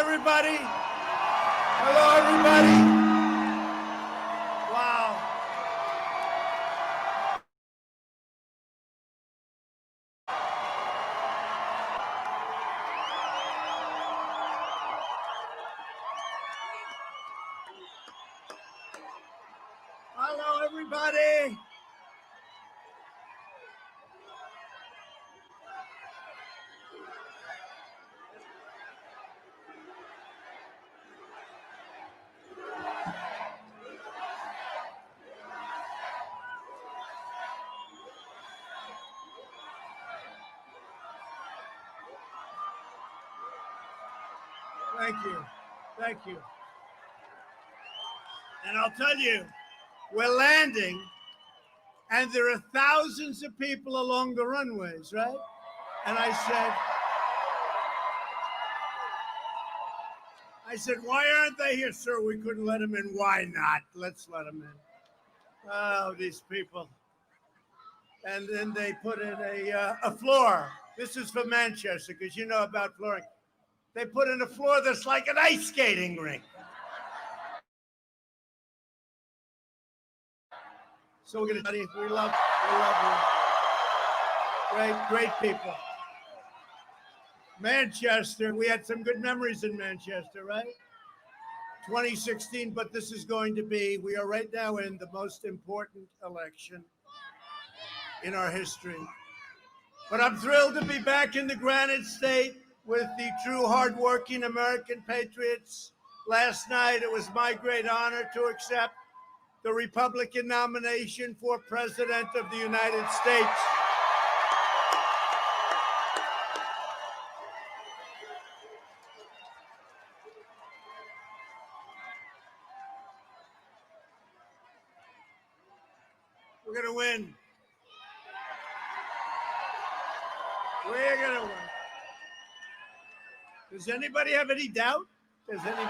everybody. Hello, everybody. Wow. Hello, everybody. Thank you. Thank you. And I'll tell you, we're landing, and there are thousands of people along the runways, right? And I said, why aren't they here, sir? We couldn't let them in. Why not? Let's let them in. Oh, these people. And then they put in a floor. This is for Manchester, because you know about flooring. They put in a floor that's like an ice skating rink. So we're going to tell you, we love you. Great people. Manchester, we had some good memories in Manchester, right? 2016, but this is going to be, we are right now in the most important election in our history. But I'm thrilled to be back in the Granite State with the true hardworking American patriots. Last night, it was my great honor to accept the Republican nomination for President of the United States. We're going to win. We're going to win. Does anybody have any doubt? Does anybody?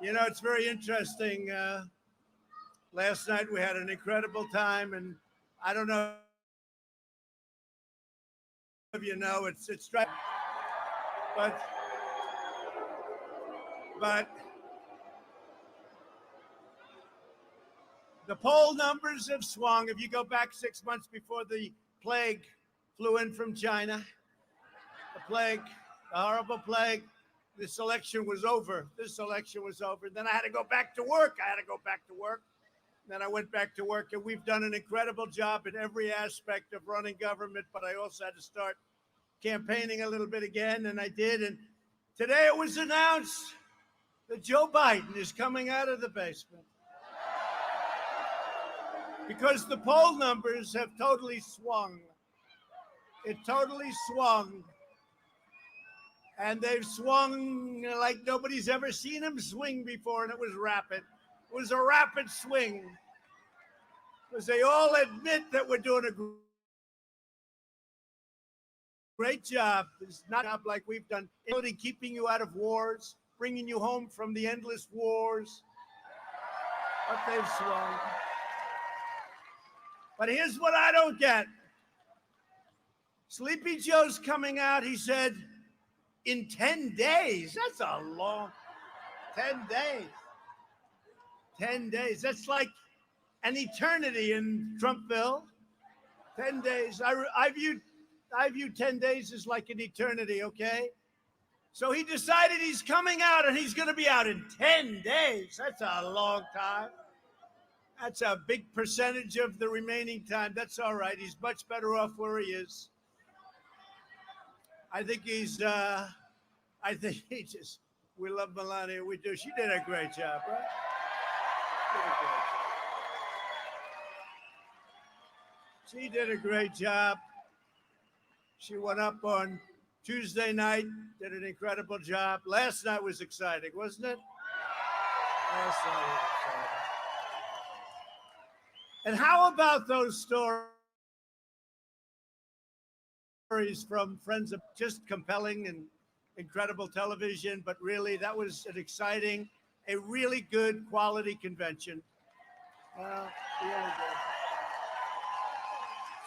You know, it's very interesting. Last night we had an incredible time, and I don't know if you know, it's striking, but the poll numbers have swung. If you go back 6 months before the plague flew in from China, the horrible plague, this election was over. Then I had to go back to work. Then I went back to work, and we've done an incredible job in every aspect of running government, but I also had to start campaigning a little bit again, and I did. And today it was announced that Joe Biden is coming out of the basement because the poll numbers have totally swung. It totally swung. And they've swung like nobody's ever seen them swing before, and it was rapid. It was a rapid swing. Because they all admit that we're doing a great job. It's not a job like we've done, including keeping you out of wars, bringing you home from the endless wars. But they've swung. But here's what I don't get. Sleepy Joe's coming out, he said, in 10 days. That's a long 10 days. 10 days. That's like an eternity in Trumpville. 10 days. I view 10 days as like an eternity, okay? So he decided he's coming out, and he's going to be out in 10 days. That's a long time. That's a big percentage of the remaining time. That's all right. He's much better off where he is. I think we love Melania. We do. She did a great job, right? She did a great job. She went up on Tuesday night, did an incredible job. Last night was exciting, wasn't it? Last night was exciting. And how about those stories from friends of just compelling and incredible television, but really that was an exciting, a really good quality convention. Really good.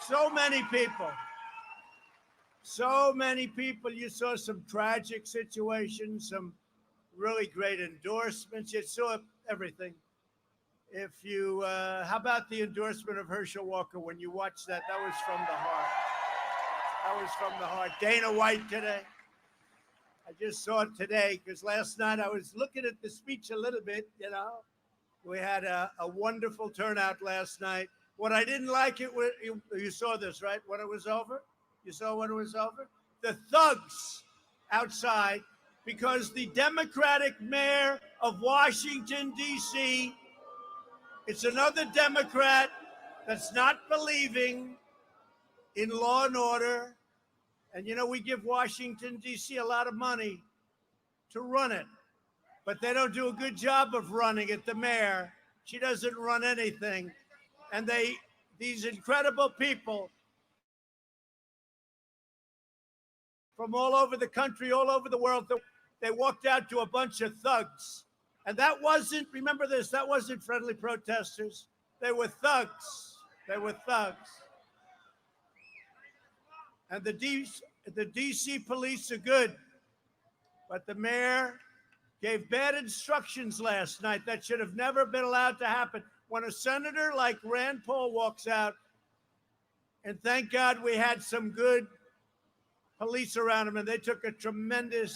So many people. So many people. You saw some tragic situations, some really great endorsements. You saw everything. If you, how about the endorsement of Herschel Walker? When you watched that, that was from the heart. That was from the heart. Dana White today. I just saw it today because last night I was looking at the speech a little bit, you know. We had a wonderful turnout last night. What I didn't like it, you saw this, right? When it was over? You saw when it was over? The thugs outside, because the Democratic mayor of Washington, D.C., it's another Democrat that's not believing in law and order. And, you know, we give Washington, D.C. a lot of money to run it, but they don't do a good job of running it. The mayor, she doesn't run anything. And these incredible people from all over the country, all over the world, they walked out to a bunch of thugs. And that wasn't, remember this, that wasn't friendly protesters. They were thugs. They were thugs. And the DC police are good, but the mayor gave bad instructions last night that should have never been allowed to happen. When a senator like Rand Paul walks out, and thank God we had some good police around him, and they took tremendous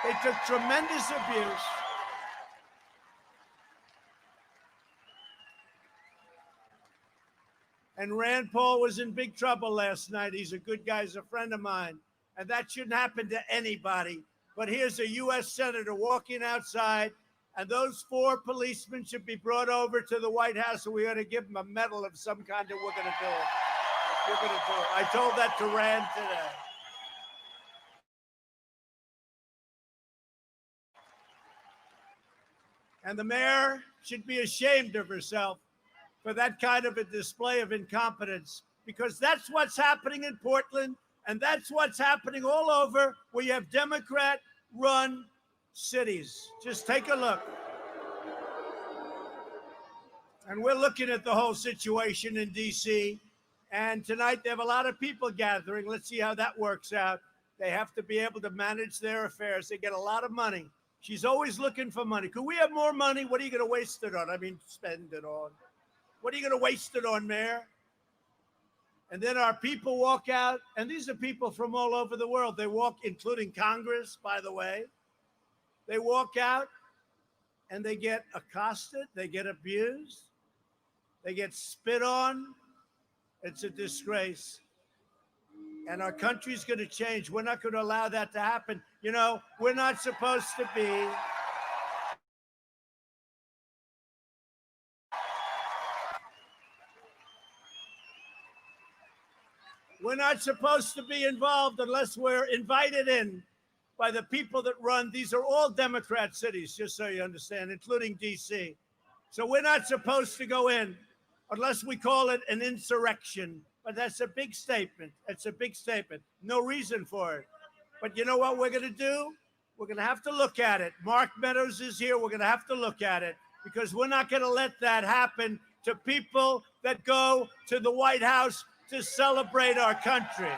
abuse. And Rand Paul was in big trouble last night. He's a good guy. He's a friend of mine. And that shouldn't happen to anybody. But here's a U.S. senator walking outside, and those 4 policemen should be brought over to the White House, and we ought to give them a medal of some kind, and we're going to do it. We're going to do it. I told that to Rand today. And the mayor should be ashamed of herself for that kind of a display of incompetence, because that's what's happening in Portland, and that's what's happening all over where you have Democrat-run cities. Just take a look. And we're looking at the whole situation in D.C., and tonight they have a lot of people gathering. Let's see how that works out. They have to be able to manage their affairs. They get a lot of money. She's always looking for money. Could we have more money? What are you going to waste it on? I mean, spend it on. What are you going to waste it on, Mayor? And then our people walk out, and these are people from all over the world. They walk, including Congress, by the way. They walk out, and they get accosted. They get abused. They get spit on. It's a disgrace. And our country's going to change. We're not going to allow that to happen. You know, we're not supposed to be... We're not supposed to be involved unless we're invited in by the people that run. These are all Democrat cities, just so you understand, including D.C. So we're not supposed to go in unless we call it an insurrection. But that's a big statement. It's a big statement. No reason for it. But you know what we're going to do? We're going to have to look at it. Mark Meadows is here. We're going to have to look at it, because we're not going to let that happen to people that go to the White House to celebrate our country.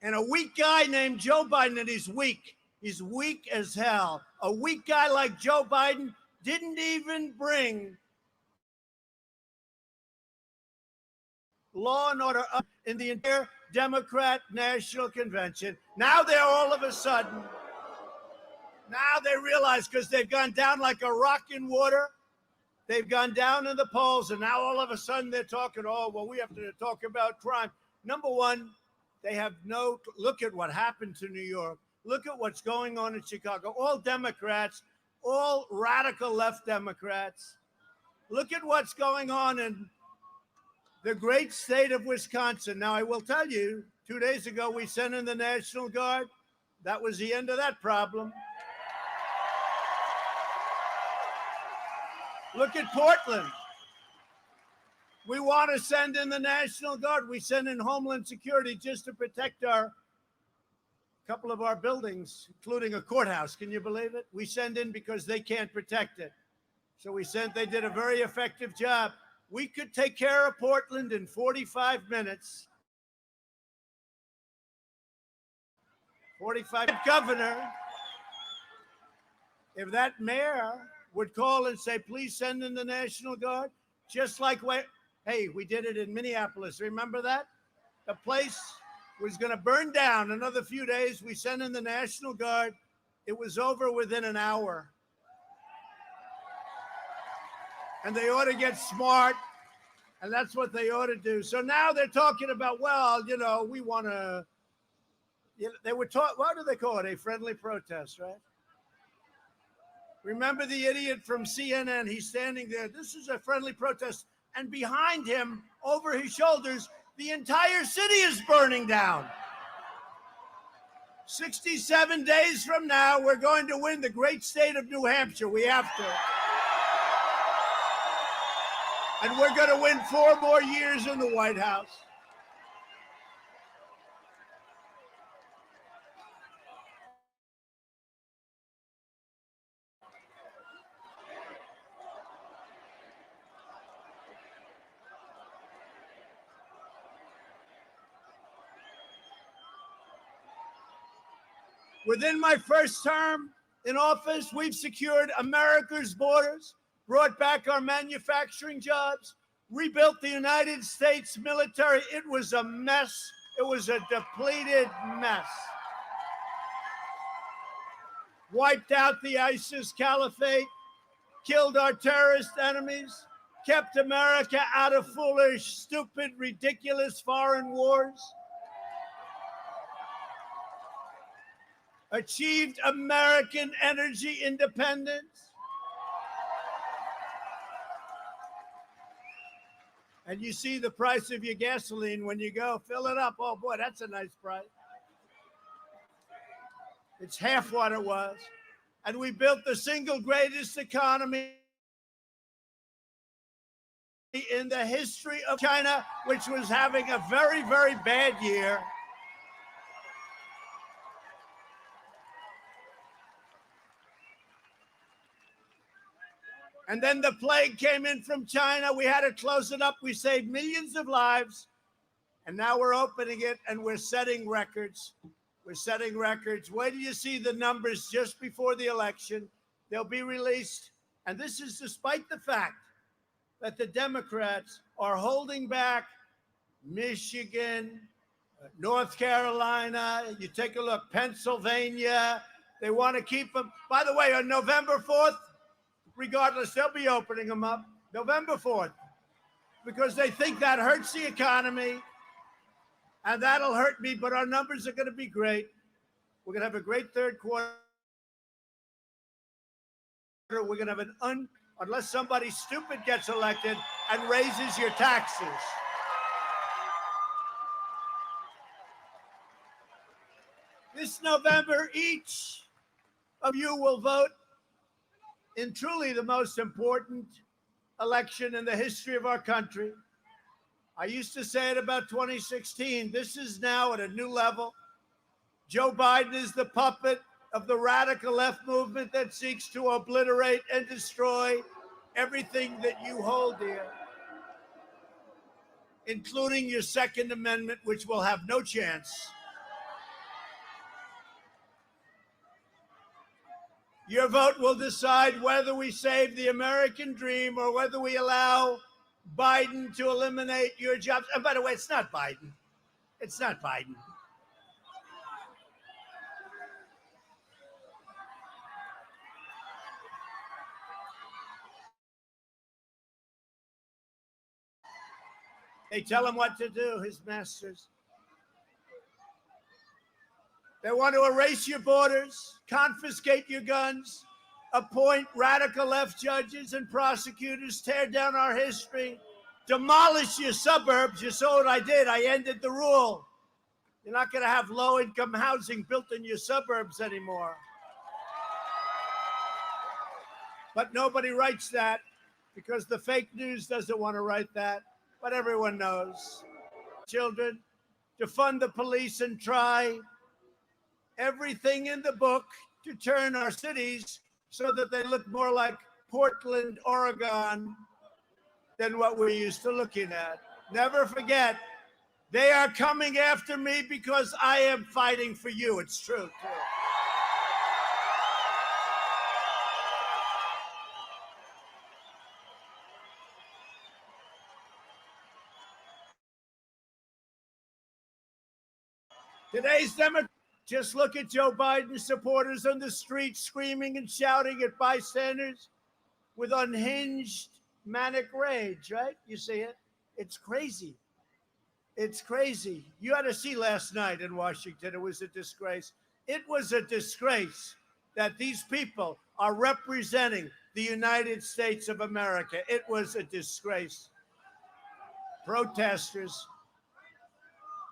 And a weak guy named Joe Biden, and he's weak. He's weak as hell. A weak guy like Joe Biden didn't even bring law and order up in the entire Democrat National Convention. Now they're all of a sudden, now they realize, because they've gone down like a rock in water. They've gone down in the polls, and now all of a sudden they're talking, oh, well, we have to talk about crime. Number one, they have no, look at what happened to New York. Look at what's going on in Chicago. All Democrats, all radical left Democrats. Look at what's going on in the great state of Wisconsin. Now, I will tell you, 2 days ago, we sent in the National Guard. That was the end of that problem. Look at Portland. We want to send in the National Guard. We send in Homeland Security just to protect a couple of our buildings, including a courthouse. Can you believe it? We send in because they can't protect it. So they did a very effective job. We could take care of Portland in 45 minutes. 45 governor, if that mayor would call and say, please send in the National Guard, just like, hey, we did it in Minneapolis. Remember that? The place was going to burn down another few days. We sent in the National Guard. It was over within an hour. And they ought to get smart, and that's what they ought to do. So now they're talking about, well, we want to, they were taught, what do they call it? A friendly protest, right? Remember the idiot from CNN? He's standing there. This is a friendly protest. And behind him, over his shoulders, the entire city is burning down. 67 days from now, we're going to win the great state of New Hampshire. We have to. And we're going to win 4 more years in the White House. Within my first term in office, we've secured America's borders, brought back our manufacturing jobs, rebuilt the United States military. It was a mess. It was a depleted mess. Wiped out the ISIS caliphate, killed our terrorist enemies, kept America out of foolish, stupid, ridiculous foreign wars, achieved American energy independence. And you see the price of your gasoline when you go fill it up. Oh boy, that's a nice price. It's half what it was. And we built the single greatest economy in the history of China, which was having a very, very bad year. And then the plague came in from China. We had to close it up. We saved millions of lives. And now we're opening it and we're setting records. We're setting records. Wait till you see the numbers just before the election. They'll be released. And this is despite the fact that the Democrats are holding back Michigan, North Carolina. You take a look, Pennsylvania. They want to keep them. By the way, on November 4th, regardless, they'll be opening them up November 4th because they think that hurts the economy and that'll hurt me, but our numbers are going to be great. We're going to have a great third quarter. We're going to have unless somebody stupid gets elected and raises your taxes. This November, each of you will vote in truly the most important election in the history of our country. I used to say it about 2016. This is now at a new level. Joe Biden is the puppet of the radical left movement that seeks to obliterate and destroy everything that you hold dear, including your Second Amendment, which will have no chance. Your vote will decide whether we save the American dream or whether we allow Biden to eliminate your jobs. And by the way, it's not Biden. It's not Biden. They tell him what to do, his masters. They want to erase your borders, confiscate your guns, appoint radical left judges and prosecutors, tear down our history, demolish your suburbs. You saw what I did. I ended the rule. You're not going to have low-income housing built in your suburbs anymore. But nobody writes that because the fake news doesn't want to write that. but everyone knows. Children, to fund the police and try everything in the book to turn our cities so that they look more like Portland, Oregon than what we're used to looking at. Never forget, they are coming after me because I am fighting for you. It's true, too. Today's Democrats, just look at Joe Biden supporters on the street screaming and shouting at bystanders with unhinged manic rage, right? You see it? It's crazy. It's crazy. You had to see last night in Washington. It was a disgrace. It was a disgrace that these people are representing the United States of America. It was a disgrace. Protesters,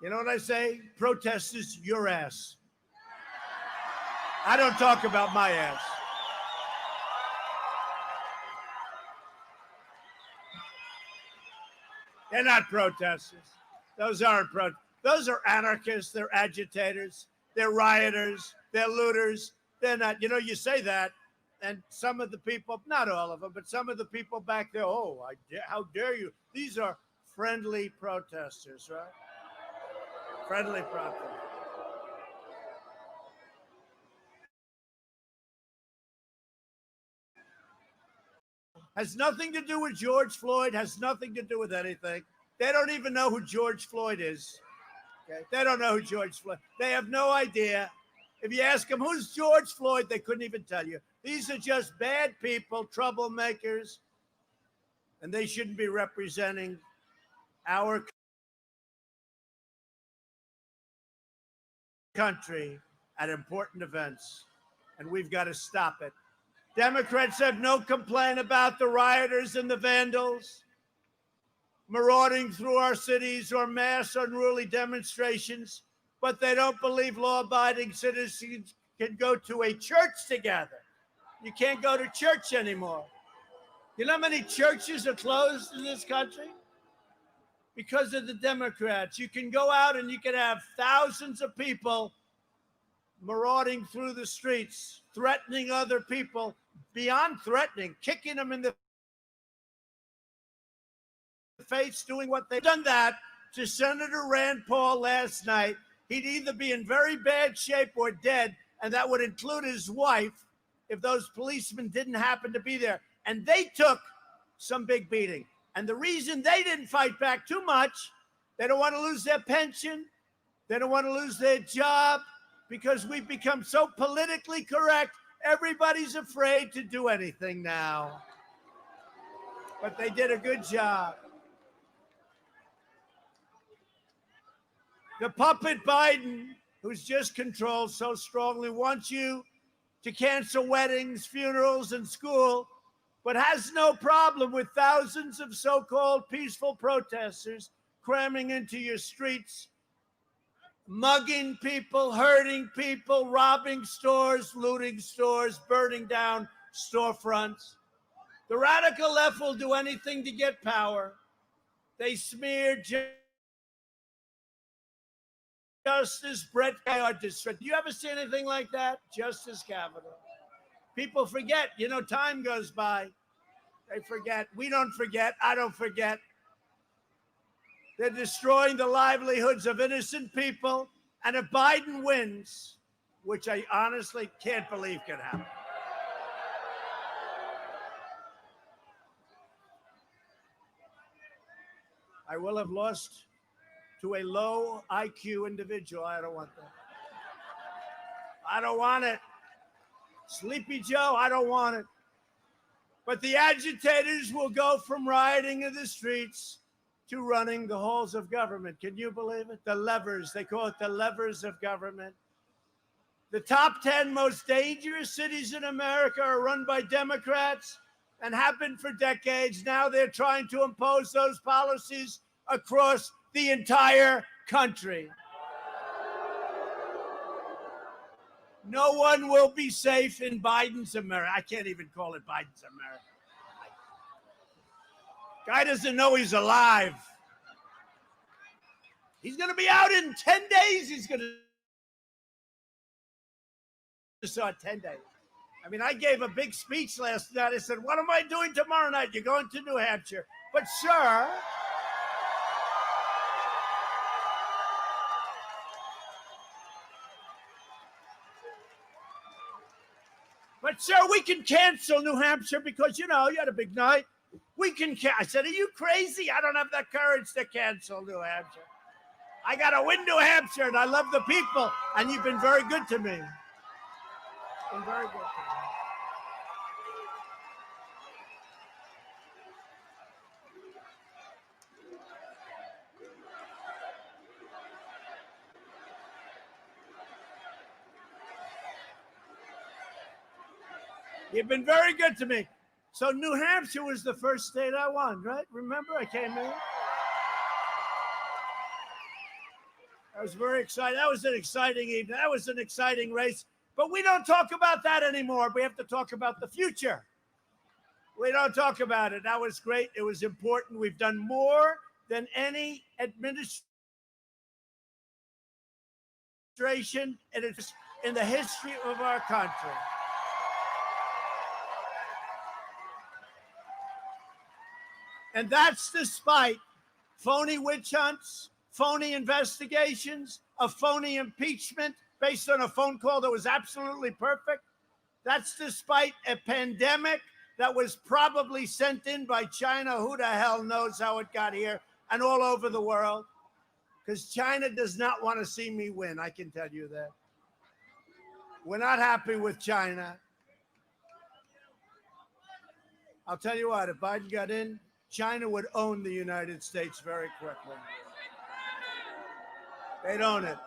you know what I say? Protesters, your ass. I don't talk about my ass. They're not protesters. Those aren't protesters. Those are anarchists. They're agitators. They're rioters. They're looters. They're not. You know, you say that, and some of the people, not all of them, but some of the people back there, how dare you? These are friendly protesters, right? Friendly protesters. Has nothing to do with George Floyd, has nothing to do with anything. They don't even know who George Floyd is. Okay? They don't know who George Floyd. They have no idea. If you ask them, who's George Floyd, they couldn't even tell you. These are just bad people, troublemakers, and they shouldn't be representing our country at important events, and we've got to stop it. Democrats have no complaint about the rioters and the vandals marauding through our cities or mass unruly demonstrations, but they don't believe law-abiding citizens can go to a church together. You can't go to church anymore. You know how many churches are closed in this country? Because of the Democrats. You can go out and you can have thousands of people marauding through the streets, threatening other people, beyond threatening, kicking them in the face, doing what they've done that to Senator Rand Paul last night. He'd either be in very bad shape or dead, and that would include his wife if those policemen didn't happen to be there. And they took some big beating. And the reason they didn't fight back too much, they don't want to lose their pension, they don't want to lose their job, because we've become so politically correct, everybody's afraid to do anything now. But they did a good job. The puppet Biden, who's just controlled so strongly, wants you to cancel weddings, funerals, and school, but has no problem with thousands of so-called peaceful protesters cramming into your streets, mugging people, hurting people, robbing stores, looting stores, burning down storefronts. The radical left will do anything to get power. They smeared Justice Brett Kavanaugh. Do you ever see anything like that? Justice Kavanaugh. People forget. You know, time goes by. They forget. We don't forget. I don't forget. They're destroying the livelihoods of innocent people. And if Biden wins, which I honestly can't believe can happen, I will have lost to a low IQ individual. I don't want that. I don't want it. Sleepy Joe, I don't want it. But the agitators will go from rioting in the streets to running the halls of government. Can you believe it? The levers, they call it the levers of government. The top 10 most dangerous cities in America are run by Democrats and have been for decades. Now they're trying to impose those policies across the entire country. No one will be safe in Biden's America. I can't even call it Biden's America. Guy doesn't know he's alive. He's going to be out in 10 days. He's going to start 10 days. I mean, I gave a big speech last night. I said, what am I doing tomorrow night? You're going to New Hampshire. But, sir, we can cancel New Hampshire because, you had a big night. We can I said, are you crazy? I don't have the courage to cancel New Hampshire. I got to win New Hampshire, and I love the people, and you've been very good to me. Been very good to me. You've been very good to me. So New Hampshire was the first state I won, right? Remember, I came in. I was very excited. That was an exciting evening. That was an exciting race. But we don't talk about that anymore. We have to talk about the future. We don't talk about it. That was great. It was important. We've done more than any administration in the history of our country. And that's despite phony witch hunts, phony investigations, a phony impeachment based on a phone call that was absolutely perfect. That's despite a pandemic that was probably sent in by China. Who the hell knows how it got here, and all over the world. Because China does not want to see me win, I can tell you that. We're not happy with China. I'll tell you what, if Biden got in, China would own the United States very quickly. They'd own it.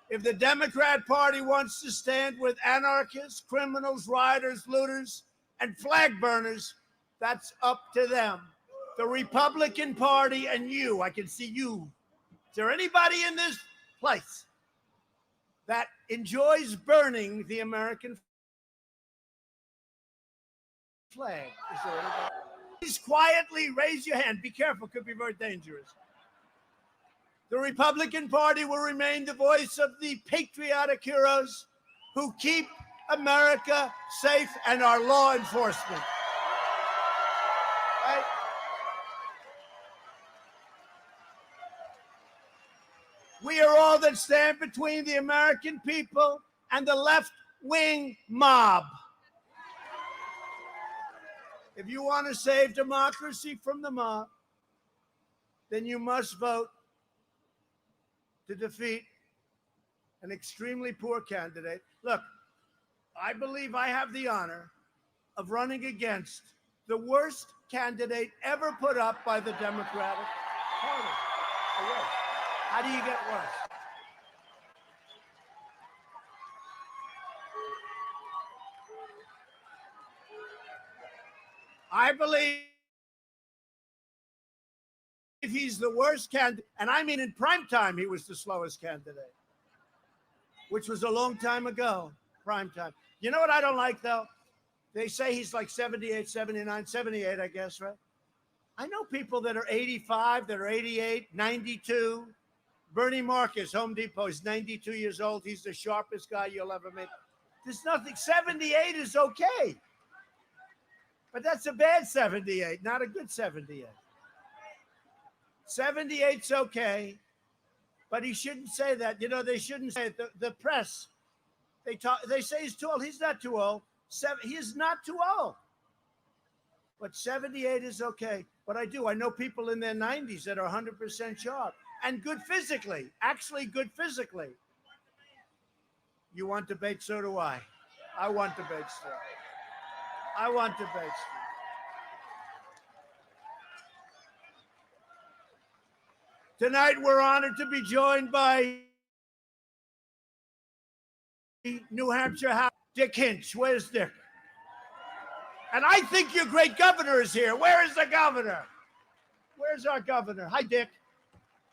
If the Democrat Party wants to stand with anarchists, criminals, rioters, looters, and flag burners, that's up to them. The Republican Party and you, I can see you. Is there anybody in this place that enjoys burning the American flag? Is there anybody? Please quietly raise your hand. Be careful, could be very dangerous. The Republican Party will remain the voice of the patriotic heroes who keep America safe and our law enforcement. Right? We are all that stand between the American people and the left-wing mob. If you want to save democracy from the mob, then you must vote to defeat an extremely poor candidate. Look, I believe I have the honor of running against the worst candidate ever put up by the Democratic Party. How do you get worse? I believe he's the worst candidate, and I mean in prime time he was the slowest candidate, which was a long time ago, prime time. You know what I don't like, though? They say he's like 78, 79, 78, I guess, right? I know people that are 85, that are 88, 92. Bernie Marcus, Home Depot, is 92 years old. He's the sharpest guy you'll ever meet. There's nothing. 78 is okay. But that's a bad 78, not a good 78. 78's okay, but he shouldn't say that. You know, they shouldn't say it. The press, they say he's too old. He's not too old. He is not too old. But 78 is okay. But I know people in their 90s that are 100% sharp and good physically, actually good physically. You want debate? So do I. I want debate still. I want debate still. Tonight, we're honored to be joined by New Hampshire House, Dick Hinch. Where's Dick? And I think your great governor is here. Where is the governor? Where's our governor? Hi, Dick.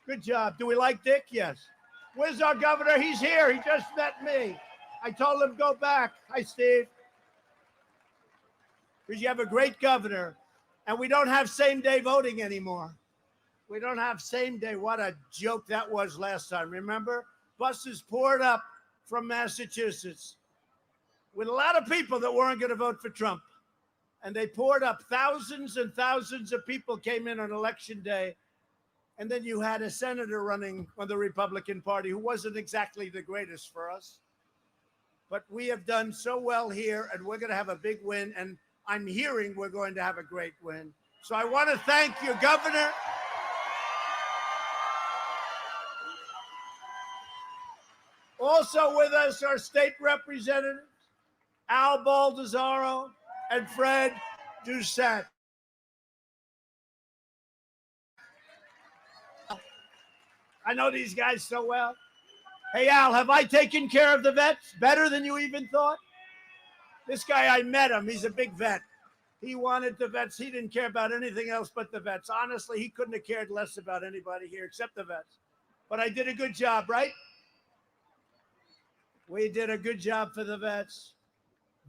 Good job. Do we like Dick? Yes. Where's our governor? He's here. He just met me. I told him go back. Hi, Steve. Because you have a great governor, and we don't have same-day voting anymore. We don't have same day. What a joke that was last time. Remember? Buses poured up from Massachusetts with a lot of people that weren't going to vote for Trump. And they poured up. Thousands and thousands of people came in on election day. And then you had a senator running on the Republican Party who wasn't exactly the greatest for us. But we have done so well here, and we're going to have a big win. And I'm hearing we're going to have a great win. So I want to thank you, Governor. Also with us are state representatives, Al Baldessaro and Fred Doucette. I know these guys so well. Hey, Al, have I taken care of the vets better than you even thought? This guy, I met him. He's a big vet. He wanted the vets. He didn't care about anything else but the vets. Honestly, he couldn't have cared less about anybody here except the vets. But I did a good job, right? We did a good job for the vets.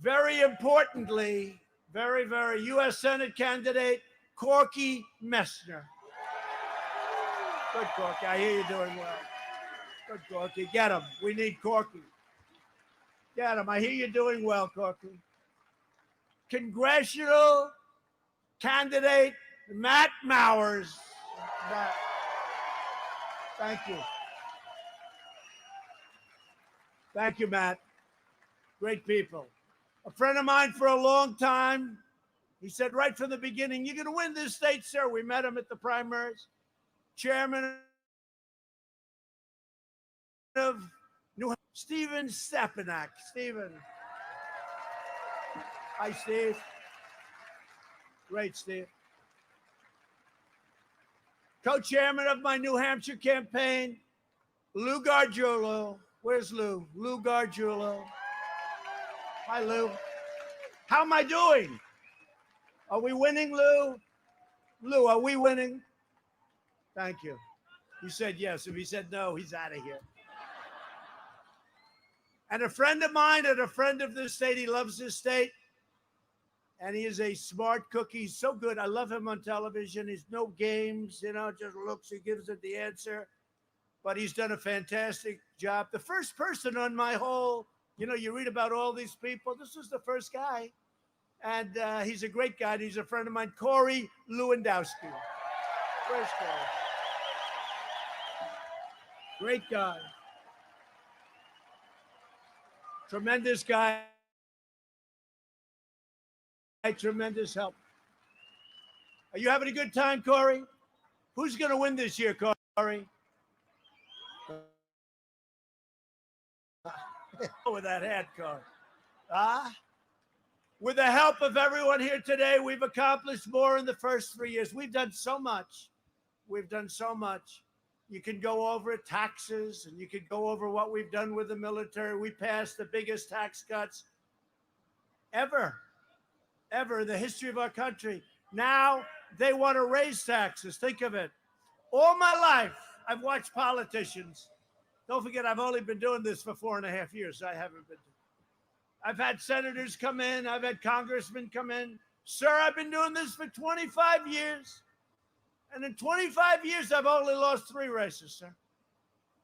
Very importantly, very U.S. Senate candidate, Corky Messner. Good, Corky. I hear you're doing well. Good, Corky. Get him. We need Corky. Get him. I hear you're doing well, Corky. Congressional candidate, Matt Mowers. Matt. Thank you. Thank you, Matt. Great people. A friend of mine for a long time, he said right from the beginning, you're going to win this state, sir. We met him at the primaries. Chairman of New Hampshire, Stephen Stepanak. Stephen. Hi, Steve. Great, Steve. Co-chairman of my New Hampshire campaign, Lou Gargiulo. Where's Lou? Lou Gargiulo. Hi, Lou. How am I doing? Are we winning, Lou? Lou, are we winning? Thank you. He said yes. If he said no, he's out of here. And a friend of mine and a friend of this state, he loves this state. And he is a smart cookie. He's so good. I love him on television. He's no games, just looks. He gives it the answer. But he's done a fantastic job. The first person on my whole, you read about all these people. This was the first guy. And he's a great guy. He's a friend of mine, Corey Lewandowski. First guy. Great guy. Tremendous guy. Tremendous help. Are you having a good time, Corey? Who's going to win this year, Corey? With that hat, Corey. With the help of everyone here today, we've accomplished more in the first 3 years. We've done so much. We've done so much. You can go over taxes, and you can go over what we've done with the military. We passed the biggest tax cuts ever in the history of our country. Now they want to raise taxes. Think of it. All my life, I've watched politicians. Don't forget, I've only been doing this for 4.5 years. I haven't been. I've had senators come in. I've had congressmen come in. Sir, I've been doing this for 25 years. And in 25 years, I've only lost 3 races, sir.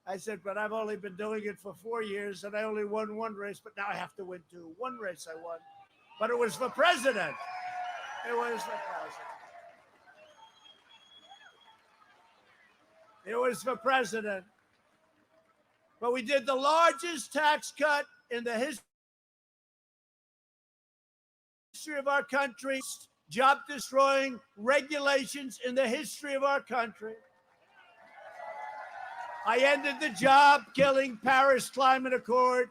I said, but I've only been doing it for 4 years, and I only won 1 race, but now I have to win 2. 1 race I won. But it was for president. It was for president. It was for president. But we did the largest tax cut in the history of our country, job-destroying regulations in the history of our country. I ended the job-killing Paris Climate Accord.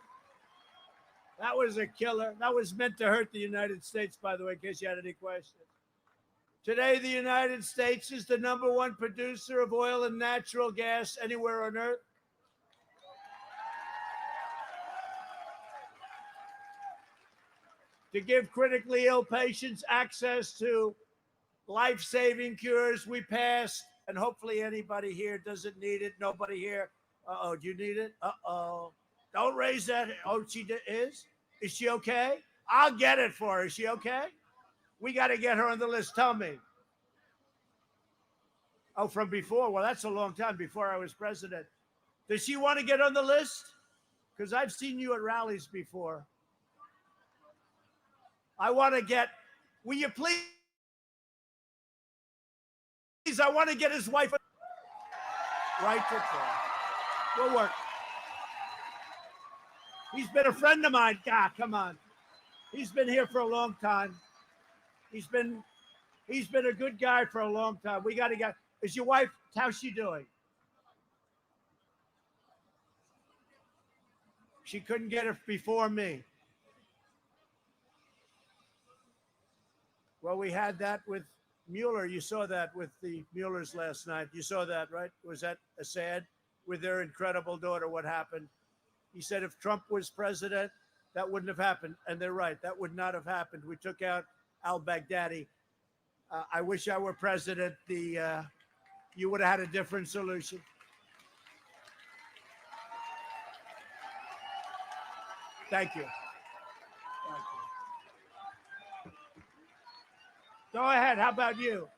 That was a killer. That was meant to hurt the United States, by the way, in case you had any questions. Today, the United States is the #1 producer of oil and natural gas anywhere on earth. To give critically ill patients access to life-saving cures, we passed, and hopefully anybody here doesn't need it. Nobody here. Uh-oh, do you need it? Uh-oh. Don't raise that. Oh, she is? Is she okay? I'll get it for her. Is she okay? We got to get her on the list. Tell me. Oh, from before? Well, that's a long time before I was president. Does she want to get on the list? Because I've seen you at rallies before. I want to get, will you please? I want to get his wife. Right to try. We'll work. He's been a friend of mine. God, come on. He's been here for a long time. He's been a good guy for a long time. We got to get. Is your wife? How's she doing? She couldn't get it before me. Well, we had that with Mueller. You saw that with the Muellers last night. You saw that, right? Was that a sad with their incredible daughter? What happened? He said if Trump was president, that wouldn't have happened. And they're right. That would not have happened. We took out al-Baghdadi. I wish I were president. You would have had a different solution. Thank you. Thank you. Go ahead. How about you?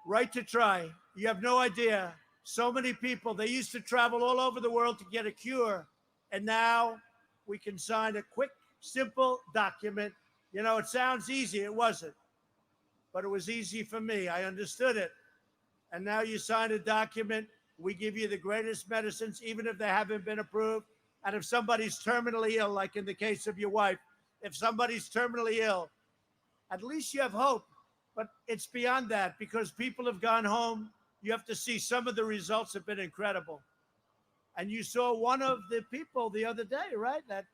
Right to try. You have no idea. So many people, they used to travel all over the world to get a cure. And now we can sign a quick, simple document. You know, it sounds easy. It wasn't. But it was easy for me. I understood it. And now you sign a document. We give you the greatest medicines, even if they haven't been approved. And if somebody's terminally ill, like in the case of your wife, if somebody's terminally ill, at least you have hope. But it's beyond that because people have gone home. You have to see some of the results have been incredible. And you saw one of the people the other day, right? That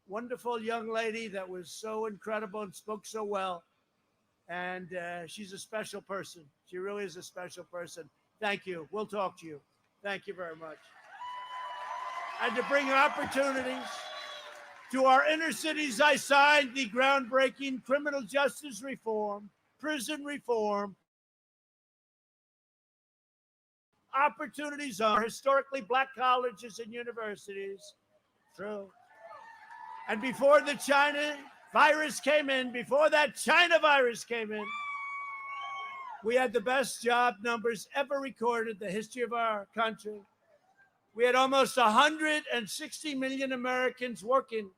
wonderful young lady that was so incredible and spoke so well. And she's a special person. She really is a special person. Thank you. We'll talk to you. Thank you very much. And to bring opportunities to our inner cities, I signed the groundbreaking criminal justice reform, prison reform, opportunities on historically black colleges and universities. True. And before the China virus came in, before that China virus came in, we had the best job numbers ever recorded in the history of our country. We had almost 160 million Americans working.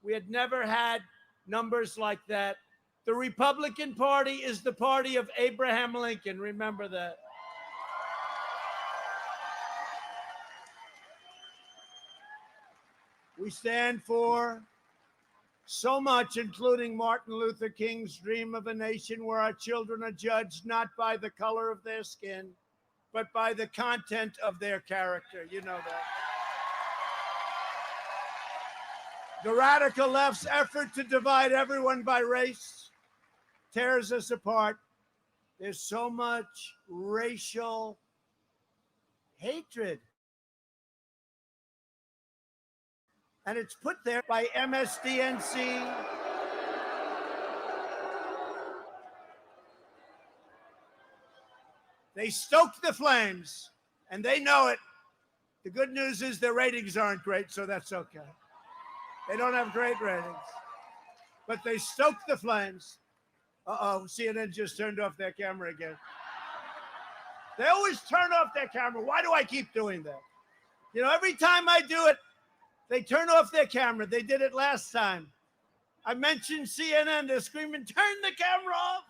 We had never had numbers like that. The Republican Party is the party of Abraham Lincoln. Remember that. We stand for so much, including Martin Luther King's dream of a nation where our children are judged not by the color of their skin, but by the content of their character. You know that. The radical left's effort to divide everyone by race tears us apart. There's so much racial hatred. And it's put there by MSDNC. They stoked the flames, and they know it. The good news is their ratings aren't great, so that's okay. They don't have great ratings. But they stoked the flames. Uh-oh, CNN just turned off their camera again. They always turn off their camera. Why do I keep doing that? You know, every time I do it, they turn off their camera. They did it last time. I mentioned CNN. They're screaming, turn the camera off.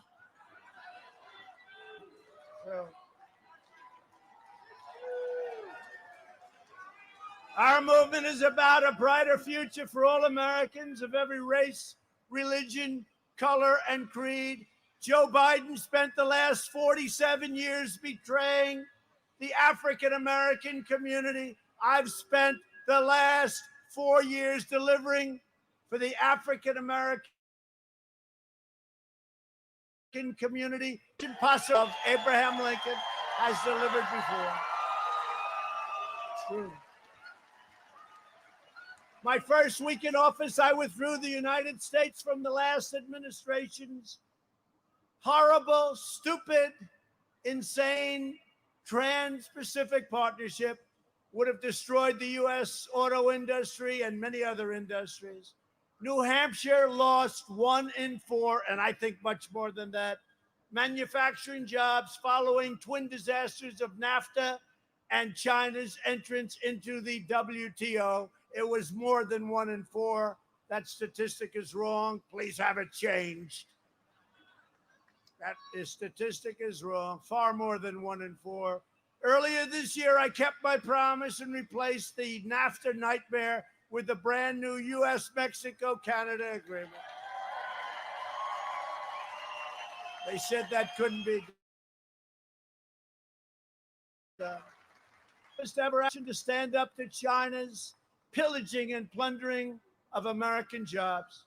So, our movement is about a brighter future for all Americans of every race, religion, color, and creed. Joe Biden spent the last 47 years betraying the African-American community. I've spent the last 4 years delivering for the African-American community. Impossible of Abraham Lincoln has delivered before. It's true. My first week in office, I withdrew the United States from the last administration's horrible, stupid, insane Trans-Pacific Partnership, would have destroyed the U.S. auto industry and many other industries. New Hampshire lost 1 in 4, and I think much more than that, manufacturing jobs following twin disasters of NAFTA and China's entrance into the WTO. It was more than 1 in 4. That statistic is wrong. Please have it changed. That statistic is wrong. Far more than 1 in 4. Earlier this year, I kept my promise and replaced the NAFTA nightmare with the brand new U.S.-Mexico-Canada agreement. They said that couldn't be done. First ever action to stand up to China's pillaging and plundering of American jobs.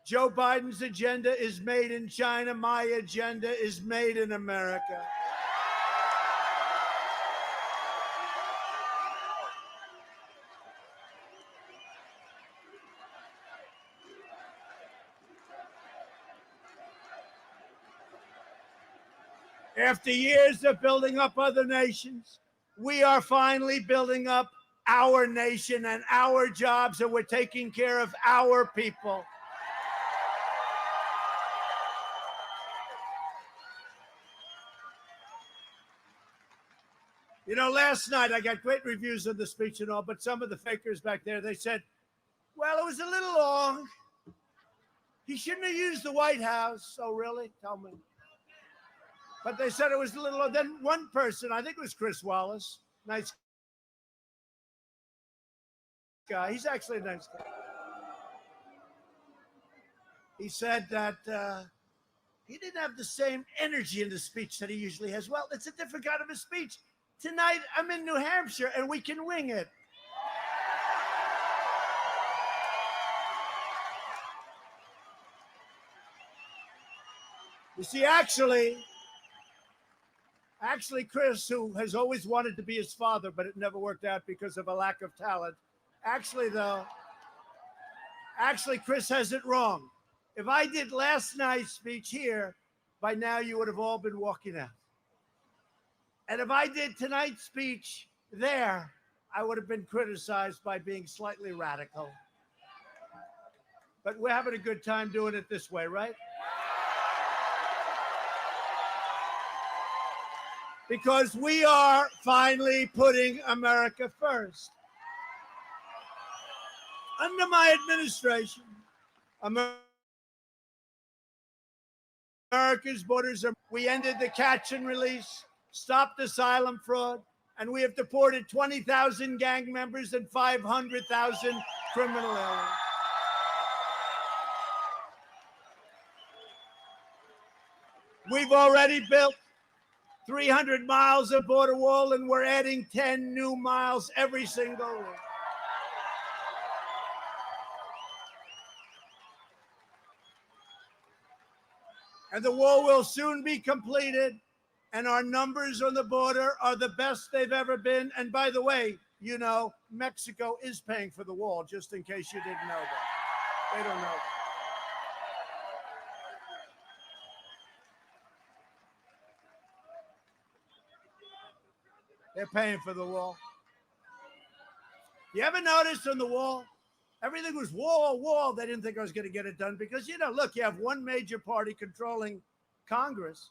Joe Biden's agenda is made in China. My agenda is made in America. After years of building up other nations, we are finally building up our nation and our jobs, and we're taking care of our people. You know, last night I got great reviews of the speech and all, but some of the fakers back there, they said, well, it was a little long. He shouldn't have used the White House. Oh, really? Tell me. But they said it was a little long. Then one person, I think it was Chris Wallace, nice guy. He's actually a nice guy. He said that he didn't have the same energy in the speech that he usually has. Well, it's a different kind of a speech. Tonight, I'm in New Hampshire, and we can wing it. You see, actually, Chris, who has always wanted to be his father, but it never worked out because of a lack of talent. Actually, Chris has it wrong. If I did last night's speech here, by now you would have all been walking out. And if I did tonight's speech there, I would have been criticized by being slightly radical. But we're having a good time doing it this way, right? Because we are finally putting America first. Under my administration, America's borders are. We ended the catch and release, stopped asylum fraud, and we have deported 20,000 gang members and 500,000 criminal aliens. We've already built 300 miles of border wall, and we're adding 10 new miles every single week. And the wall will soon be completed, and our numbers on the border are the best they've ever been. And by the way, you know, Mexico is paying for the wall, just in case you didn't know that. They don't know that. They're paying for the wall. You ever notice on the wall, everything was wall, wall. They didn't think I was going to get it done because, you know, look, you have one major party controlling Congress,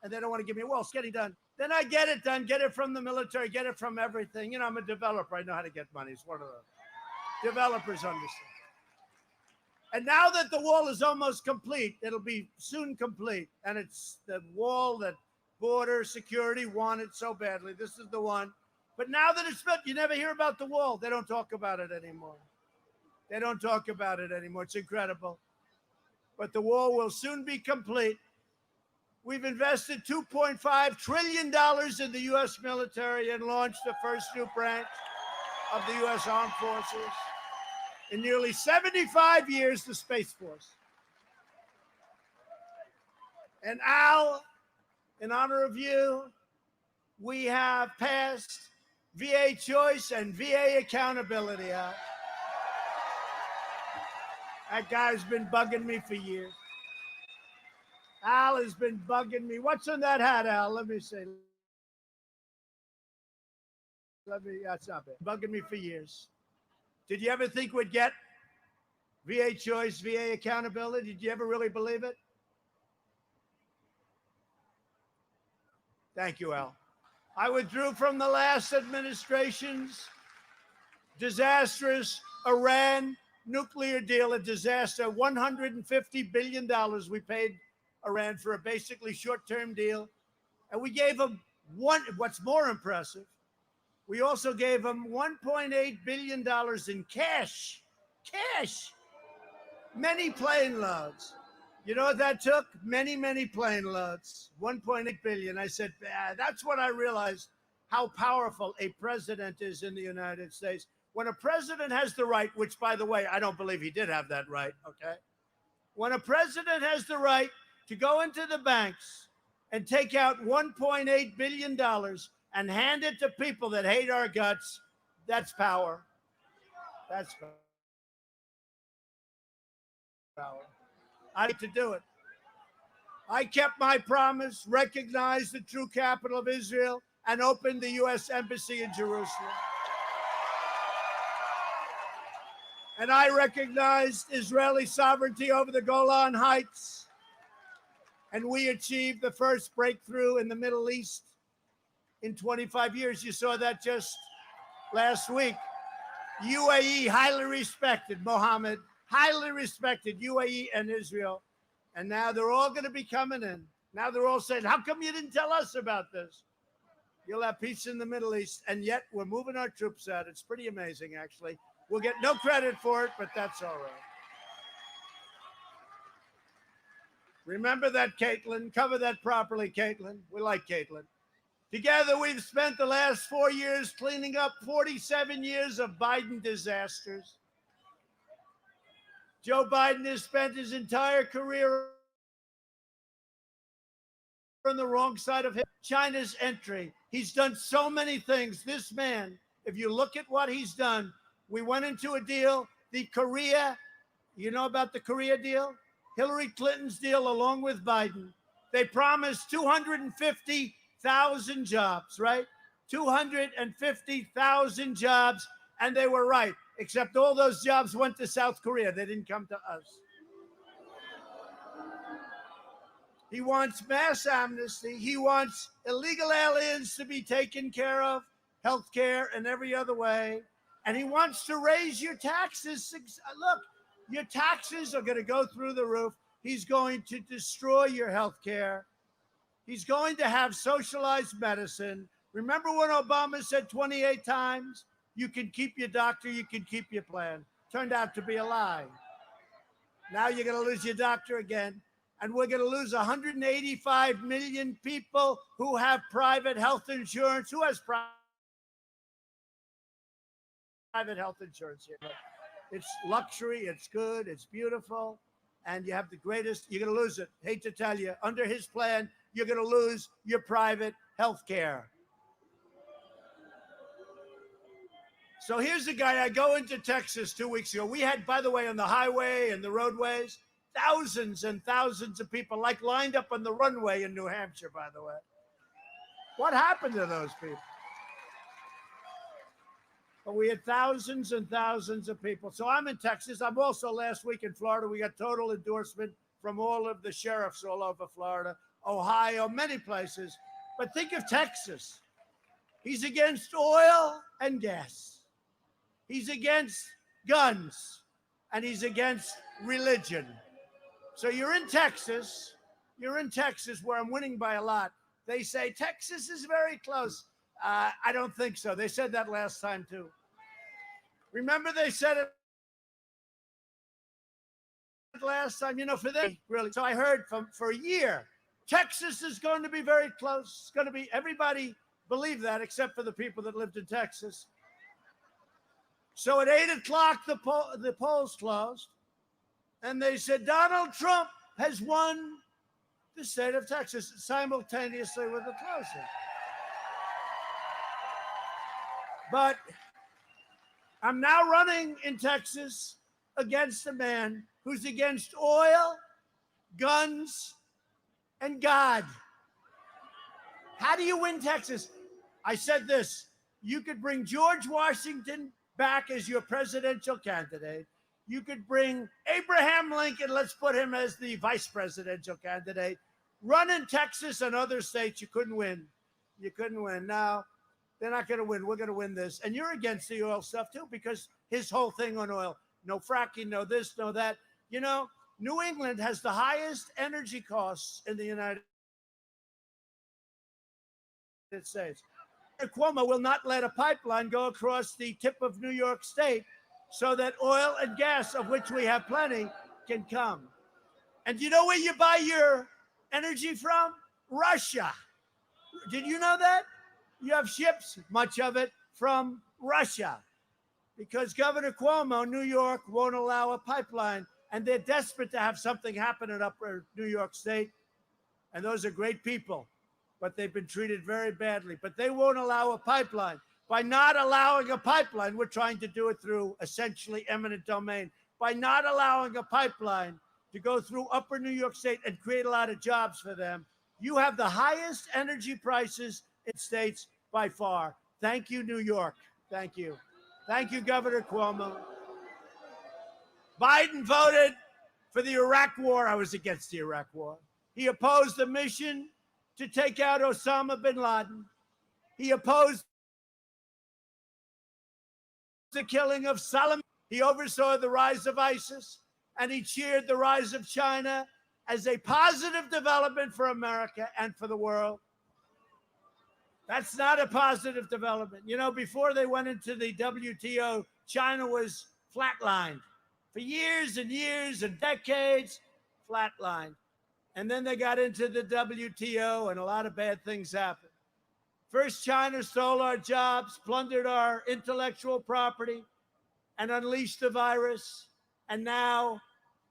and they don't want to give me a wall. It's getting done. Then I get it done, get it from the military, get it from everything. You know, I'm a developer. I know how to get money. It's one of the developers understand. And now that the wall is almost complete, it'll be soon complete. And it's the wall that border security wanted so badly. This is the one. But now that it's built, you never hear about the wall. They don't talk about it anymore. They don't talk about it anymore. It's incredible. But the wall will soon be complete. We've invested $2.5 trillion in the U.S. military and launched the first new branch of the U.S. Armed Forces. In nearly 75 years, the Space Force. And Al, in honor of you, we have passed VA choice and VA accountability, Al. That guy's been bugging me for years. Al has been bugging me. What's on that hat, Al? Let me see. That's not bad. Bugging me for years. Did you ever think we'd get VA choice, VA accountability? Did you ever really believe it? Thank you, Al. I withdrew from the last administration's disastrous Iran nuclear deal, a disaster. $150 billion we paid Iran for a basically short-term deal. And we gave them what's more impressive, we also gave them $1.8 billion in cash. Cash. Many plane loads. You know what that took? Many, many plane loads. 1.8 billion. I said, that's when I realized how powerful a president is in the United States. When a president has the right, which, by the way, I don't believe he did have that right, okay? When a president has the right to go into the banks and take out $1.8 billion and hand it to people that hate our guts, that's power. That's power. I need to do it. I kept my promise, recognized the true capital of Israel, and opened the U.S. Embassy in Jerusalem. And I recognized Israeli sovereignty over the Golan Heights. And we achieved the first breakthrough in the Middle East in 25 years. You saw that just last week. UAE, highly respected, Mohammed, highly respected, UAE and Israel. And now they're all going to be coming in. Now they're all saying, how come you didn't tell us about this? You'll have peace in the Middle East. And yet we're moving our troops out. It's pretty amazing, actually. We'll get no credit for it, but that's all right. Remember that, Caitlin. Cover that properly, Caitlin. We like Caitlin. Together, we've spent the last 4 years cleaning up 47 years of Biden disasters. Joe Biden has spent his entire career on the wrong side of China's entry. He's done so many things. This man, if you look at what he's done, we went into a deal, the Korea, you know about the Korea deal? Hillary Clinton's deal along with Biden. They promised 250,000 jobs, right? 250,000 jobs, and they were right, except all those jobs went to South Korea. They didn't come to us. He wants mass amnesty. He wants illegal aliens to be taken care of, health care, and every other way. And he wants to raise your taxes. Look, your taxes are going to go through the roof. He's going to destroy your health care. He's going to have socialized medicine. Remember when Obama said 28 times, you can keep your doctor, you can keep your plan? Turned out to be a lie. Now you're going to lose your doctor again. And we're going to lose 185 million people who have private health insurance. Who has private health insurance here? It's luxury, it's good, it's beautiful, and you have the greatest. You're going to lose it. Hate to tell you, under his plan, you're going to lose your private health care. So here's the guy. I go into Texas 2 weeks ago. We had, by the way, on the highway and the roadways, thousands and thousands of people like lined up on the runway in New Hampshire, by the way. What happened to those people? But we had thousands and thousands of people. So I'm in Texas. I'm also last week in Florida. We got total endorsement from all of the sheriffs all over Florida, Ohio, many places. But think of Texas. He's against oil and gas. He's against guns. And he's against religion. So you're in Texas where I'm winning by a lot. They say Texas is very close. I don't think so. They said that last time too. Remember they said it last time, for them, really. So I heard for a year, Texas is going to be very close. It's going to be, everybody believed that except for the people that lived in Texas. So at 8 o'clock, the polls closed. And they said, Donald Trump has won the state of Texas simultaneously with the closing. But I'm now running in Texas against a man who's against oil, guns, and God. How do you win Texas? I said this. You could bring George Washington back as your presidential candidate. You could bring Abraham Lincoln, let's put him as the vice presidential candidate. Run in Texas and other states, you couldn't win. You couldn't win. Now, they're not going to win. We're going to win this. And you're against the oil stuff, too, because his whole thing on oil, no fracking, no this, no that. You know, New England has the highest energy costs in the United States. Cuomo will not let a pipeline go across the tip of New York State so that oil and gas, of which we have plenty, can come. And you know where you buy your energy from? Russia. Did you know that? You have ships, much of it, from Russia. Because Governor Cuomo, New York, won't allow a pipeline. And they're desperate to have something happen in upper New York State. And those are great people. But they've been treated very badly. But they won't allow a pipeline. By not allowing a pipeline, we're trying to do it through essentially eminent domain. By not allowing a pipeline to go through upper New York State and create a lot of jobs for them, you have the highest energy prices in states by far. Thank you, New York. Thank you. Thank you, Governor Cuomo. Biden voted for the Iraq War. I was against the Iraq War. He opposed the mission to take out Osama bin Laden. He opposed the killing of Saddam. He oversaw the rise of ISIS, and he cheered the rise of China as a positive development for America and for the world. That's not a positive development. You know, before they went into the WTO, China was flatlined for years and years and decades, flatlined. And then they got into the WTO and a lot of bad things happened. First, China stole our jobs, plundered our intellectual property, and unleashed the virus. And now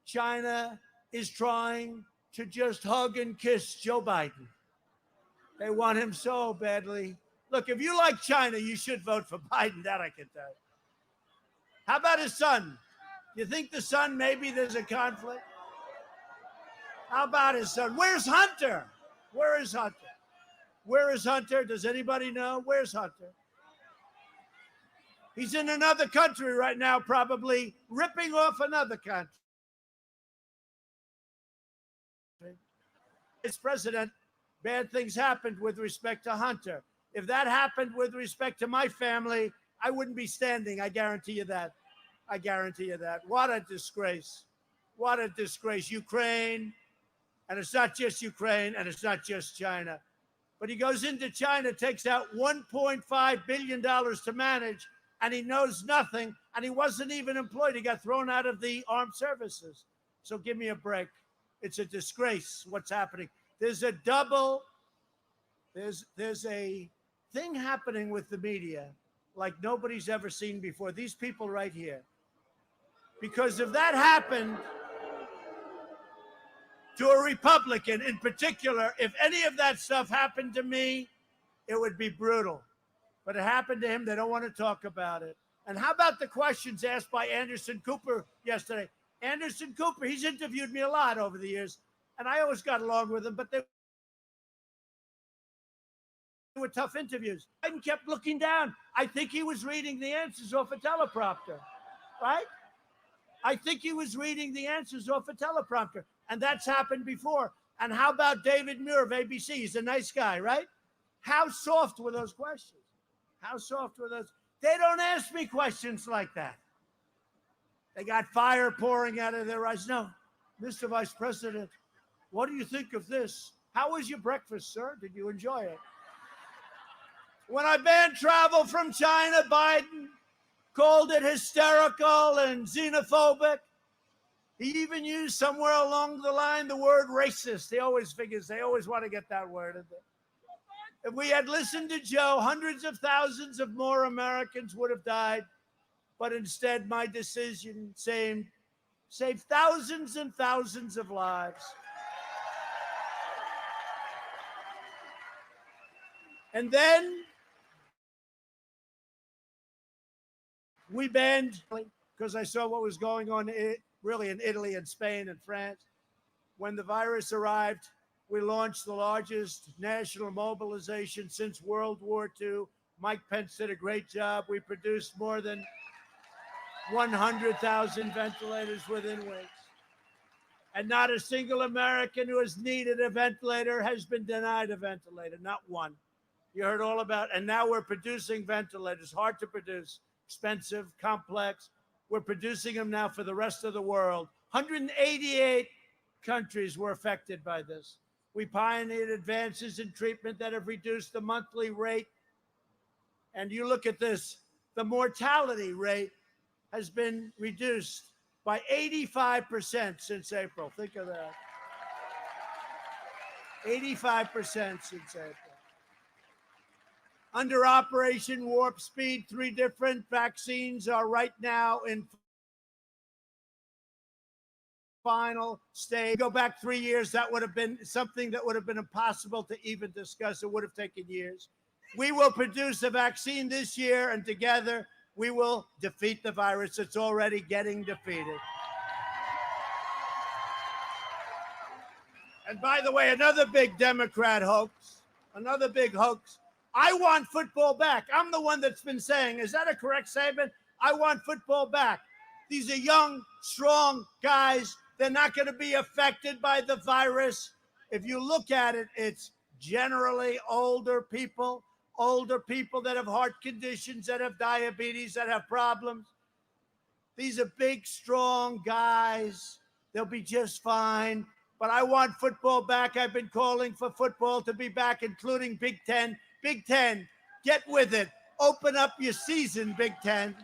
China is trying to just hug and kiss Joe Biden. They want him so badly. Look, if you like China, you should vote for Biden. That I can tell you. How about his son? You think the son, maybe there's a conflict? How about his son? Where's Hunter? Where is Hunter? Where is Hunter? Does anybody know? Where's Hunter? He's in another country right now, probably ripping off another country. As president, bad things happened with respect to Hunter. If that happened with respect to my family, I wouldn't be standing. I guarantee you that. I guarantee you that. What a disgrace. What a disgrace. Ukraine, and it's not just Ukraine, and it's not just China. But he goes into China, takes out $1.5 billion to manage, and he knows nothing, and he wasn't even employed. He got thrown out of the armed services. So give me a break. It's a disgrace what's happening. There's a thing happening with the media like nobody's ever seen before. These people right here. Because if that happened to a Republican in particular, if any of that stuff happened to me, it would be brutal. But it happened to him. They don't want to talk about it. And how about the questions asked by Anderson Cooper yesterday? Anderson Cooper, he's interviewed me a lot over the years, and I always got along with him, but they were tough interviews. Biden kept looking down. I think he was reading the answers off a teleprompter, right? I think he was reading the answers off a teleprompter, and that's happened before. And how about David Muir of ABC? He's a nice guy, right? How soft were those questions? How soft were those? They don't ask me questions like that. They got fire pouring out of their eyes. No, Mr. Vice President, what do you think of this? How was your breakfast, sir? Did you enjoy it? When I banned travel from China, Biden called it hysterical and xenophobic. He even used somewhere along the line the word racist. He always figures they always want to get that word in there. If we had listened to Joe, hundreds of thousands of more Americans would have died. But instead, my decision saved thousands and thousands of lives. And then we banned, because I saw what was going on really in Italy and Spain and France. When the virus arrived, we launched the largest national mobilization since World War II. Mike Pence did a great job. We produced more than 100,000 ventilators within weeks. And not a single American who has needed a ventilator has been denied a ventilator, not one. You heard all about, and now we're producing ventilators, hard to produce, expensive, complex. We're producing them now for the rest of the world. 188 countries were affected by this. We pioneered advances in treatment that have reduced the monthly rate. And you look at this, the mortality rate has been reduced by 85% since April. Think of that. 85% since April. Under Operation Warp Speed, 3 different vaccines are right now in final stage. Go back 3 years, that would have been something that would have been impossible to even discuss. It would have taken years. We will produce a vaccine this year, and together we will defeat the virus. It's already getting defeated. And by the way, another big Democrat hoax, another big hoax. I want football back. I'm the one that's been saying, is that a correct statement? I want football back. These are young, strong guys. They're not going to be affected by the virus. If you look at it, it's generally older people that have heart conditions, that have diabetes, that have problems. These are big, strong guys. They'll be just fine. But I want football back. I've been calling for football to be back, including Big Ten. Big Ten, get with it. Open up your season, Big Ten.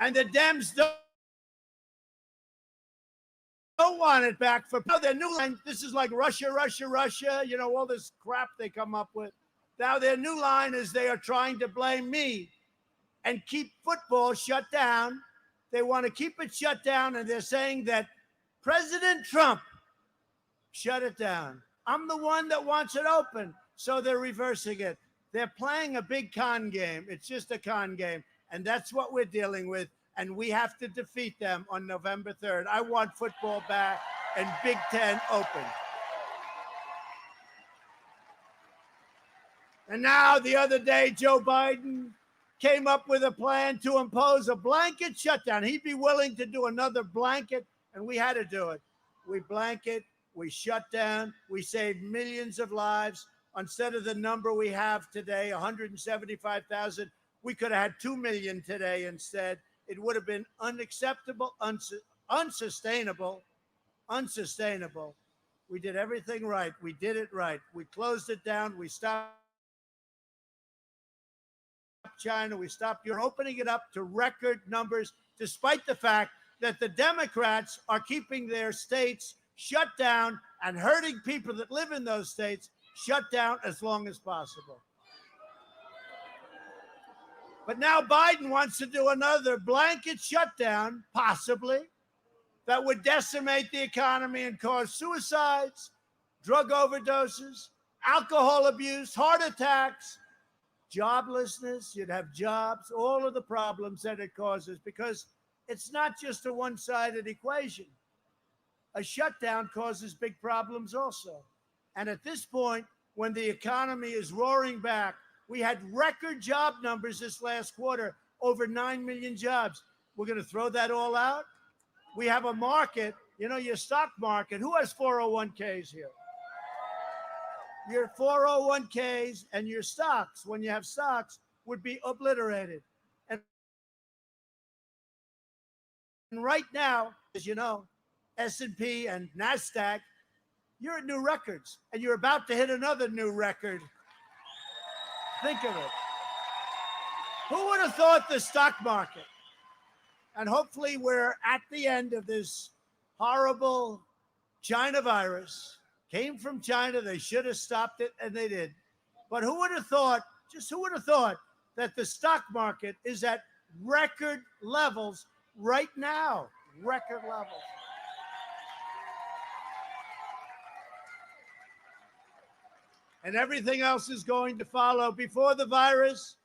And the Dems don't want it back for their new line. This is like Russia, Russia, Russia, you know, all this crap they come up with. Now their new line is they are trying to blame me and keep football shut down. They want to keep it shut down, and they're saying that President Trump shut it down. I'm the one that wants it open. So they're reversing it. They're playing a big con game. It's just a con game. And that's what we're dealing with. And we have to defeat them on November 3rd. I want football back and Big Ten open. And now the other day, Joe Biden came up with a plan to impose a blanket shutdown. He'd be willing to do another blanket, and we had to do it. We blanket. We shut down. We saved millions of lives. Instead of the number we have today, 175,000, we could have had 2 million today instead. It would have been unacceptable, unsustainable. We did everything right. We did it right. We closed it down. We stopped China. We stopped Europe, opening it up to record numbers, despite the fact that the Democrats are keeping their states shut down and hurting people that live in those states shut down as long as possible. But now Biden wants to do another blanket shutdown, possibly, that would decimate the economy and cause suicides, drug overdoses, alcohol abuse, heart attacks, joblessness. You'd have jobs, all of the problems that it causes, because it's not just a one-sided equation. A shutdown causes big problems also. And at this point, when the economy is roaring back, we had record job numbers this last quarter, over 9 million jobs. We're going to throw that all out? We have a market, you know, your stock market. Who has 401ks here? Your 401ks and your stocks, when you have stocks, would be obliterated. And right now, as you know, S&P and NASDAQ, you're at new records, and you're about to hit another new record. Think of it. Who would have thought the stock market? And hopefully we're at the end of this horrible China virus. Came from China. They should have stopped it, and they did. But who would have thought, just who would have thought that the stock market is at record levels right now? Record levels. And everything else is going to follow. Before the virus,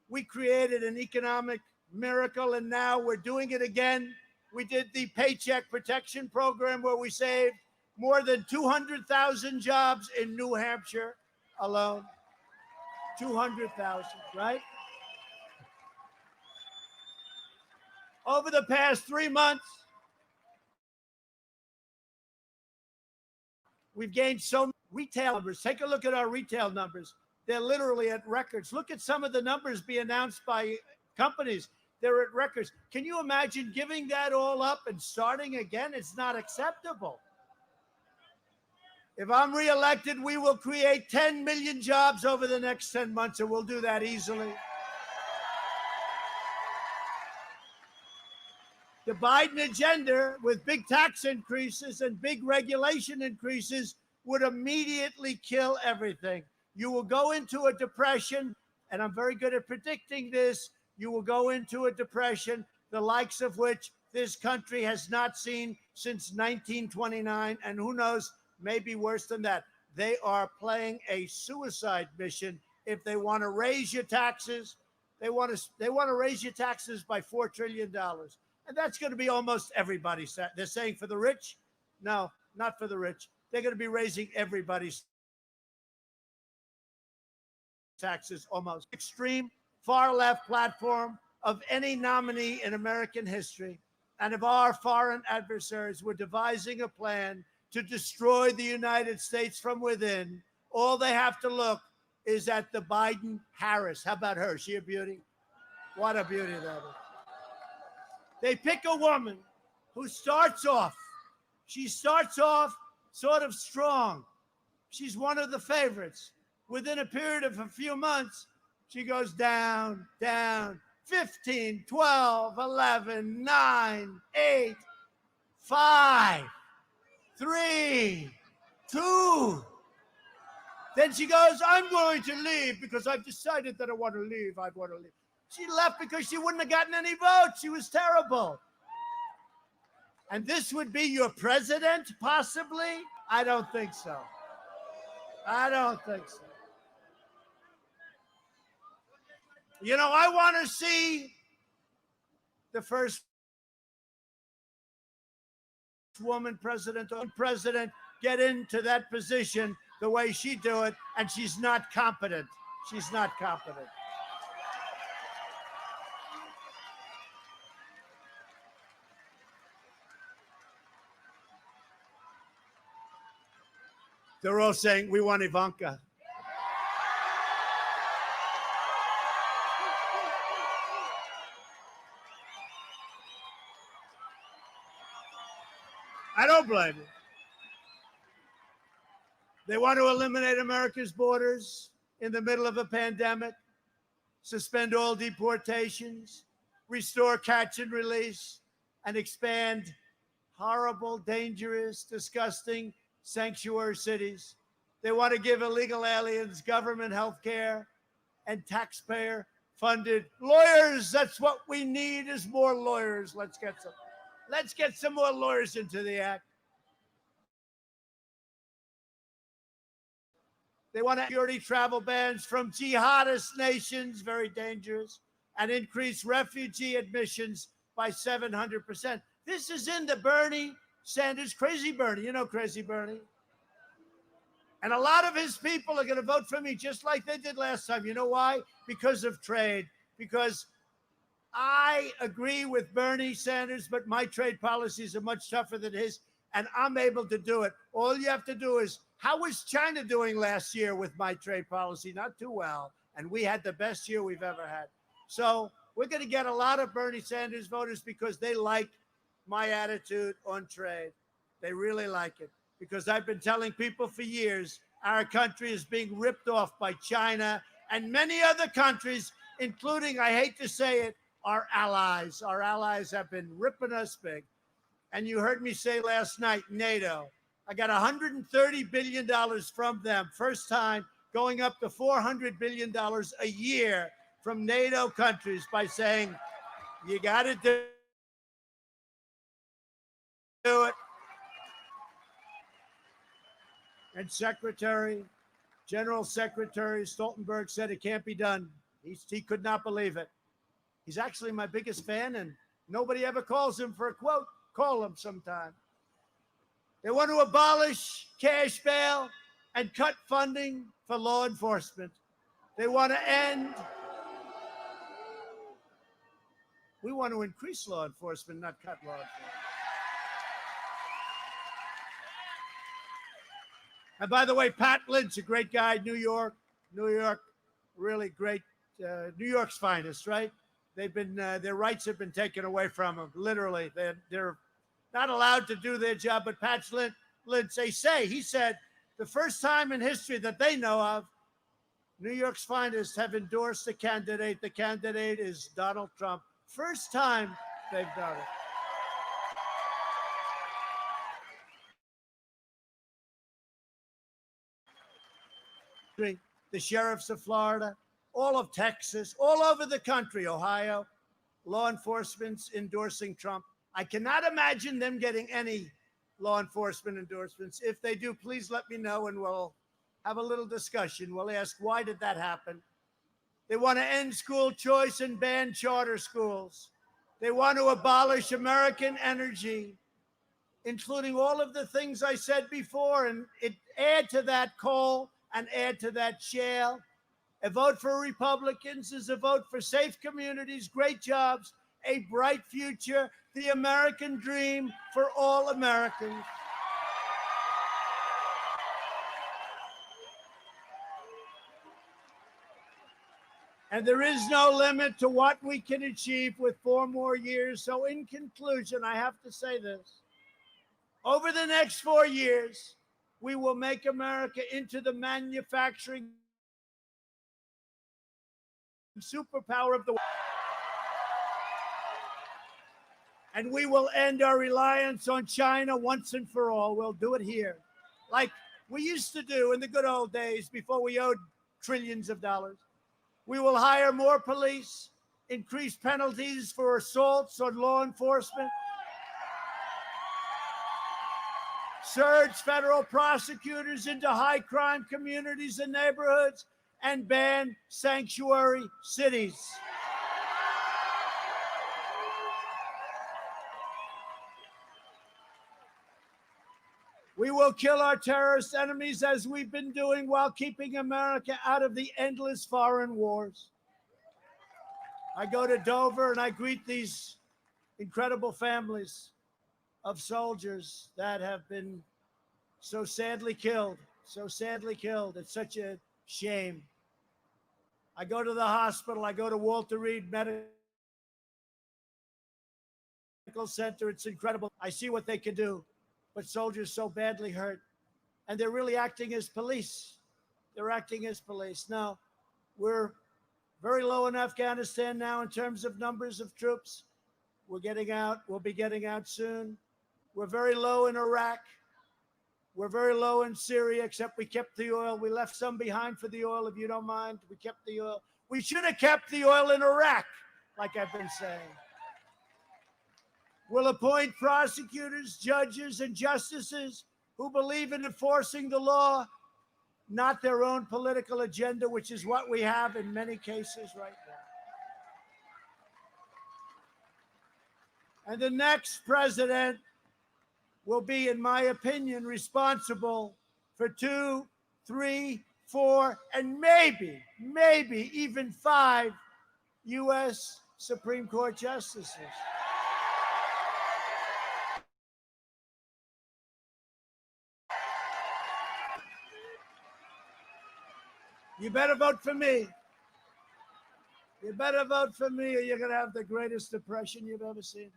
we created an economic miracle, and now we're doing it again. We did the Paycheck Protection Program, where we saved More than 200,000 jobs in New Hampshire alone. 200,000, right? Over the past 3 months, we've gained so many retail numbers. Take a look at our retail numbers. They're literally at records. Look at some of the numbers being announced by companies. They're at records. Can you imagine giving that all up and starting again? It's not acceptable. If I'm reelected, we will create 10 million jobs over the next 10 months, and we'll do that easily. The Biden agenda with big tax increases and big regulation increases would immediately kill everything. You will go into a depression, and I'm very good at predicting this. You will go into a depression, the likes of which this country has not seen since 1929, and who knows, maybe worse than that. They are playing a suicide mission if they want to raise your taxes. They want to raise your taxes by $4 trillion. And that's going to be almost everybody. They're saying for the rich? No, not for the rich. They're going to be raising everybody's taxes almost. Extreme far left platform of any nominee in American history. And if our foreign adversaries were devising a plan to destroy the United States from within, all they have to look is at the Biden-Harris. How about her? Is she a beauty? What a beauty that is. They pick a woman who starts off sort of strong. She's one of the favorites. Within a period of a few months, she goes down, 15, 12, 11, 9, 8, 5, 3, 2. Then she goes, I'm going to leave because I've decided that I want to leave. She left because she wouldn't have gotten any votes. She was terrible. And this would be your president, possibly? I don't think so. You know, I want to see the first woman president get into that position the way she do it, and she's not competent. They're all saying, we want Ivanka. I don't blame you. They want to eliminate America's borders in the middle of a pandemic, suspend all deportations, restore catch and release, and expand horrible, dangerous, disgusting sanctuary cities. They want to give illegal aliens government health care and taxpayer-funded lawyers. That's what we need is more lawyers. Let's get some more lawyers into the act. They want security travel bans from jihadist nations, very dangerous, and increase refugee admissions by 700%. This is in the Bernie Sanders, Crazy Bernie. You know Crazy Bernie. And a lot of his people are going to vote for me just like they did last time. You know why? Because of trade. Because I agree with Bernie Sanders, but my trade policies are much tougher than his, and I'm able to do it. All you have to do is, how was China doing last year with my trade policy? Not too well. And we had the best year we've ever had. So we're going to get a lot of Bernie Sanders voters because they like my attitude on trade. They really like it. Because I've been telling people for years, our country is being ripped off by China and many other countries, including, I hate to say it, our allies. Our allies have been ripping us big. And you heard me say last night, NATO. I got $130 billion from them. First time going up to $400 billion a year from NATO countries by saying, you got to do it. And General Secretary Stoltenberg said it can't be done. He could not believe it. He's actually my biggest fan, and nobody ever calls him for a quote. Call him sometime. They want to abolish cash bail and cut funding for law enforcement. They want to end. We want to increase law enforcement, not cut law enforcement. And by the way, Pat Lynn's a great guy, New York, really great, New York's finest, right? They've been, their rights have been taken away from them, literally. They're not allowed to do their job, but Pat Lynn, he said, the first time in history that they know of, New York's finest have endorsed a candidate. The candidate is Donald Trump. First time they've done it. The sheriffs of Florida, all of Texas, all over the country, Ohio, law enforcement's endorsing Trump. I cannot imagine them getting any law enforcement endorsements. If they do, please let me know and we'll have a little discussion. We'll ask, why did that happen? They want to end school choice and ban charter schools. They want to abolish American energy, including all of the things I said before, and add to that coal and add to that shale. A vote for Republicans is a vote for safe communities, great jobs, a bright future, the American dream for all Americans. And there is no limit to what we can achieve with 4 more years. So in conclusion, I have to say this. Over the next 4 years, we will make America into the manufacturing superpower of the world. And we will end our reliance on China once and for all. We'll do it here, like we used to do in the good old days before we owed trillions of dollars. We will hire more police, increase penalties for assaults on law enforcement, surge federal prosecutors into high crime communities and neighborhoods, and ban sanctuary cities. We will kill our terrorist enemies as we've been doing while keeping America out of the endless foreign wars. I go to Dover and I greet these incredible families of soldiers that have been so sadly killed, It's such a shame. I go to the hospital. I go to Walter Reed Medical Center. It's incredible. I see what they can do. But soldiers so badly hurt. And they're really acting as police. Now, we're very low in Afghanistan now in terms of numbers of troops. We're getting out. We'll be getting out soon. We're very low in Iraq. We're very low in Syria, except we kept the oil. We left some behind for the oil, if you don't mind. We kept the oil. We should have kept the oil in Iraq, like I've been saying. We'll appoint prosecutors, judges, and justices who believe in enforcing the law, not their own political agenda, which is what we have in many cases right now. And the next president will be, in my opinion, responsible for 2, 3, 4, and maybe even 5 U.S. Supreme Court justices. You better vote for me. You better vote for me or you're going to have the greatest depression you've ever seen.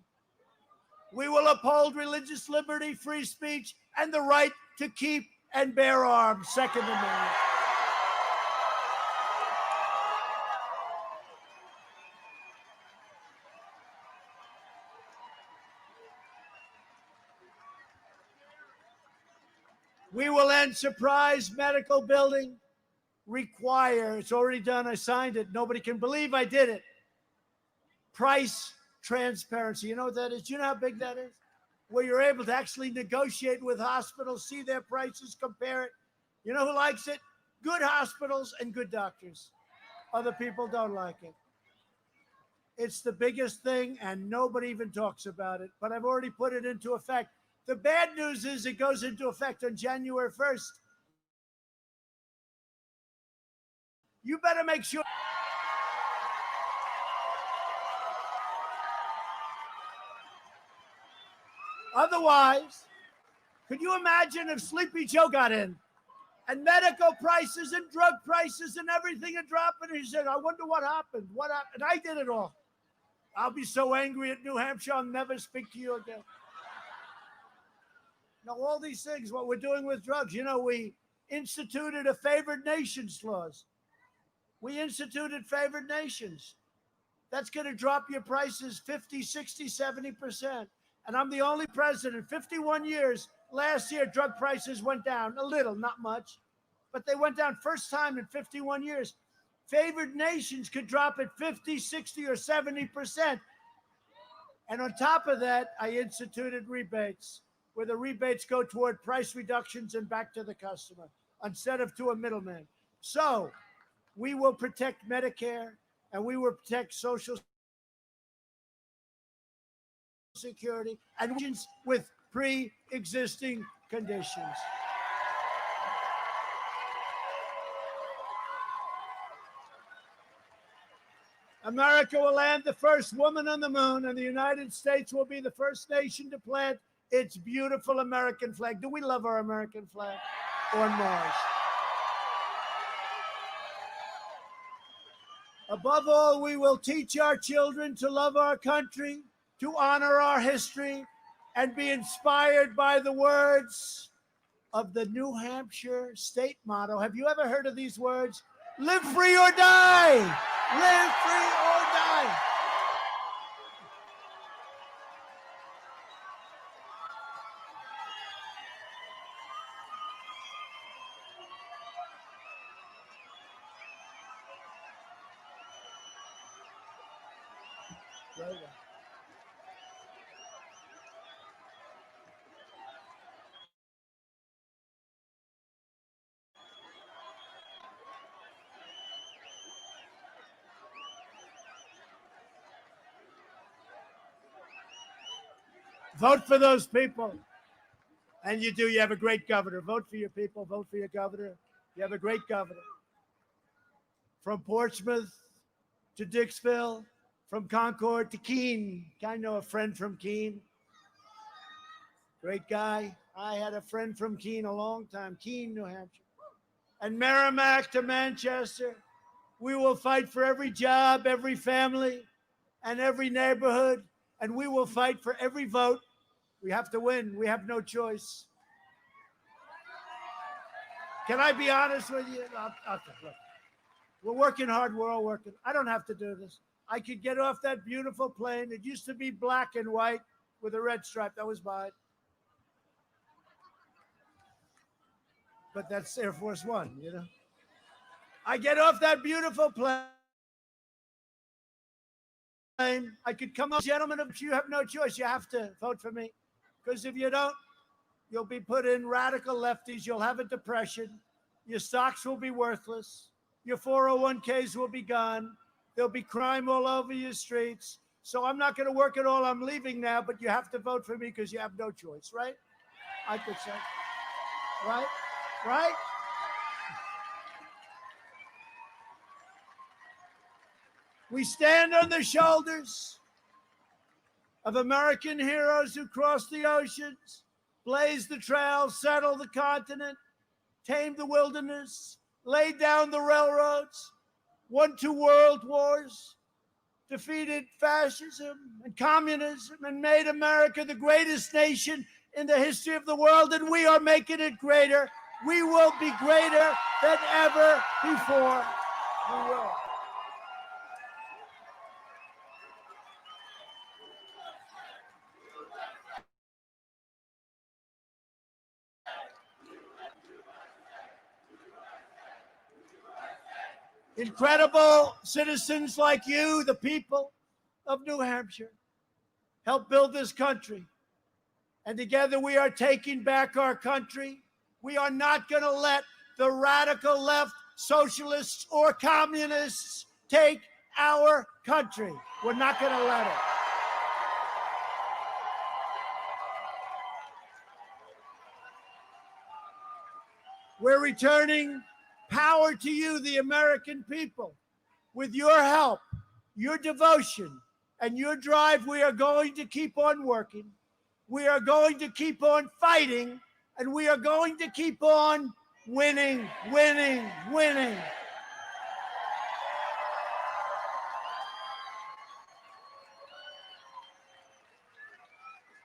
We will uphold religious liberty, free speech, and the right to keep and bear arms. Second Amendment. We will end surprise medical billing. It's already done. I signed it. Nobody can believe I did it. Price transparency. You know what that is? Do you know how big that is? Where you're able to actually negotiate with hospitals, see their prices, compare it. You know who likes it? Good hospitals and good doctors. Other people don't like it. It's the biggest thing, and nobody even talks about it. But I've already put it into effect. The bad news is it goes into effect on January 1st. You better make sure. Otherwise, could you imagine if Sleepy Joe got in and medical prices and drug prices and everything are dropping? And he said, I wonder what happened. What happened? And I did it all. I'll be so angry at New Hampshire, I'll never speak to you again. Now, all these things, what we're doing with drugs, we instituted a favored nations clause. We instituted favored nations. That's going to drop your prices 50, 60, 70%. And I'm the only president, 51 years. Last year, drug prices went down a little, not much, but they went down first time in 51 years. Favored nations could drop it 50, 60, or 70%. And on top of that, I instituted rebates, where the rebates go toward price reductions and back to the customer instead of to a middleman. So we will protect Medicare and we will protect Social Security and with pre-existing conditions. America will land the first woman on the moon, and the United States will be the first nation to plant its beautiful American flag. Do we love our American flag? On Mars. Above all, we will teach our children to love our country, to honor our history, and be inspired by the words of the New Hampshire state motto. Have you ever heard of these words? Live free or die. Live free or die. Vote for those people. And you do. You have a great governor. Vote for your people. Vote for your governor. You have a great governor. From Portsmouth to Dixville, from Concord to Keene. I know a friend from Keene. Great guy. I had a friend from Keene a long time. Keene, New Hampshire. And Merrimack to Manchester. We will fight for every job, every family, and every neighborhood. And we will fight for every vote. We have to win. We have no choice. Can I be honest with you? Okay, look. We're working hard. We're all working. I don't have to do this. I could get off that beautiful plane. It used to be black and white with a red stripe. That was mine. But that's Air Force One, I get off that beautiful plane. I could come up, gentlemen, but you have no choice. You have to vote for me. Because if you don't, you'll be put in radical lefties. You'll have a depression. Your stocks will be worthless. Your 401ks will be gone. There'll be crime all over your streets. So I'm not going to work at all. I'm leaving now, but you have to vote for me because you have no choice, right? I could say. Right? Right? We stand on the shoulders of American heroes who crossed the oceans, blazed the trail, settled the continent, tamed the wilderness, laid down the railroads, won 2 world wars, defeated fascism and communism, and made America the greatest nation in the history of the world, and we are making it greater. We will be greater than ever before. We will. Incredible citizens like you, the people of New Hampshire, help build this country. And together we are taking back our country. We are not going to let the radical left, socialists, or communists take our country. We're not going to let it. We're returning power to you, the American people. With your help, your devotion, and your drive, we are going to keep on working. We are going to keep on fighting, and we are going to keep on winning, winning, winning.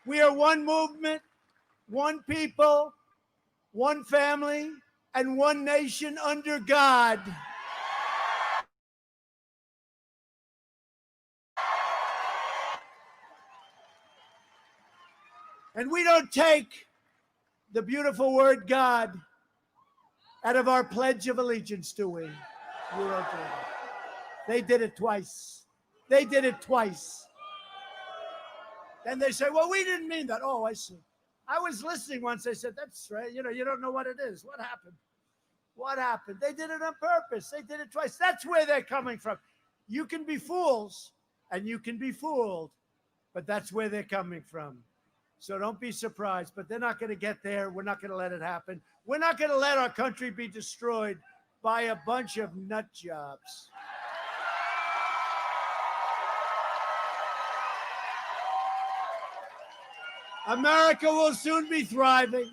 We are one movement, one people, one family, and one nation under God. And we don't take the beautiful word God out of our Pledge of Allegiance, do we? We don't do it. They did it twice. They did it twice. Then they say, well, we didn't mean that. Oh, I see. I was listening once. They said, that's right. You know, you don't know what it is. What happened? What happened? They did it on purpose. They did it twice. That's where they're coming from. You can be fools and you can be fooled, but that's where they're coming from. So don't be surprised, but they're not going to get there. We're not going to let it happen. We're not going to let our country be destroyed by a bunch of nut jobs. America will soon be thriving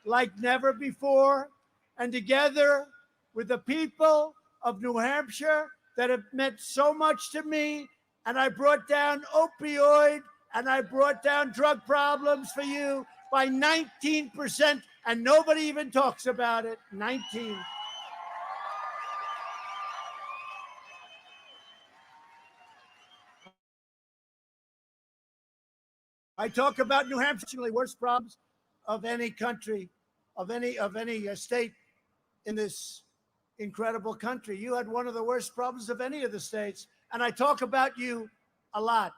like never before. And together with the people of New Hampshire that have meant so much to me, and I brought down opioid and I brought down drug problems for you by 19%, and nobody even talks about it. 19. I talk about New Hampshire, the worst problems of any country, of any state in this incredible country. You had one of the worst problems of any of the states, and I talk about you a lot.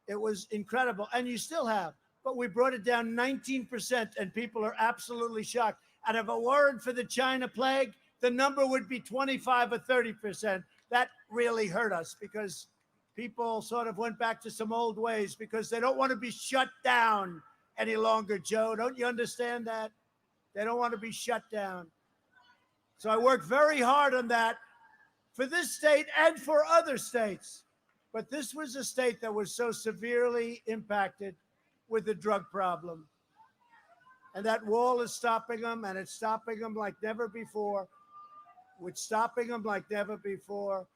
It was incredible, and you still have, but we brought it down 19%, and people are absolutely shocked. And if it weren't for the China plague, the number would be 25 or 30%. That really hurt us because people sort of went back to some old ways because they don't want to be shut down any longer, Joe. Don't you understand that? They don't want to be shut down. So I worked very hard on that for this state and for other states. But this was a state that was so severely impacted with the drug problem. And that wall is stopping them, and it's stopping them like never before. It's stopping them like never before.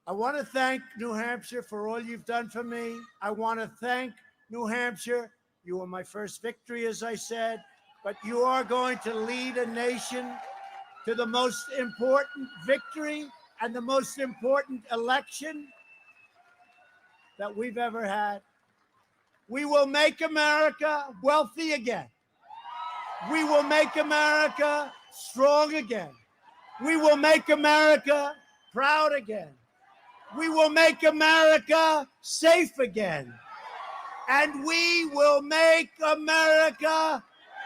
I want to thank New Hampshire for all you've done for me. I want to thank New Hampshire. You were my first victory, as I said, but you are going to lead a nation to the most important victory and the most important election that we've ever had. We will make America wealthy again. We will make America strong again. We will make America proud again. We will make America safe again. And we will make America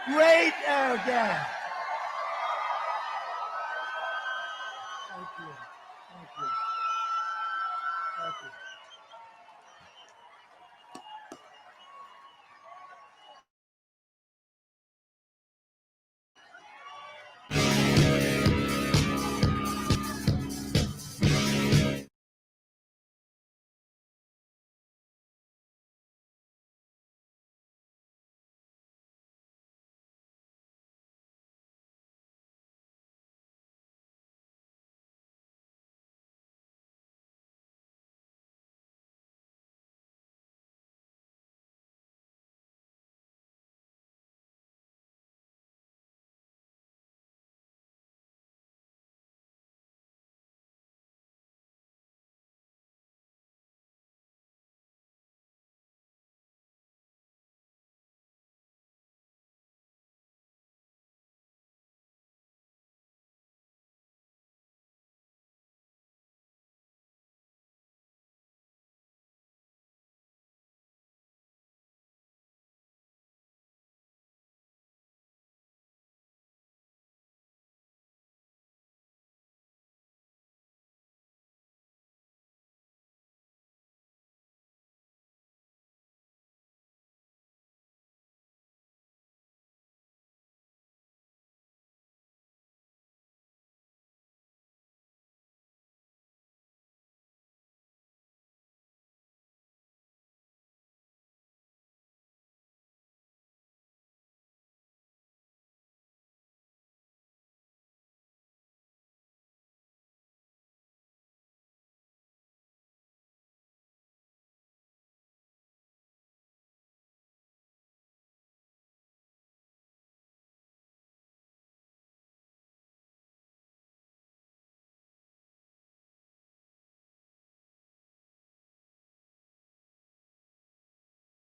great again. Thank you. Thank you. Thank you.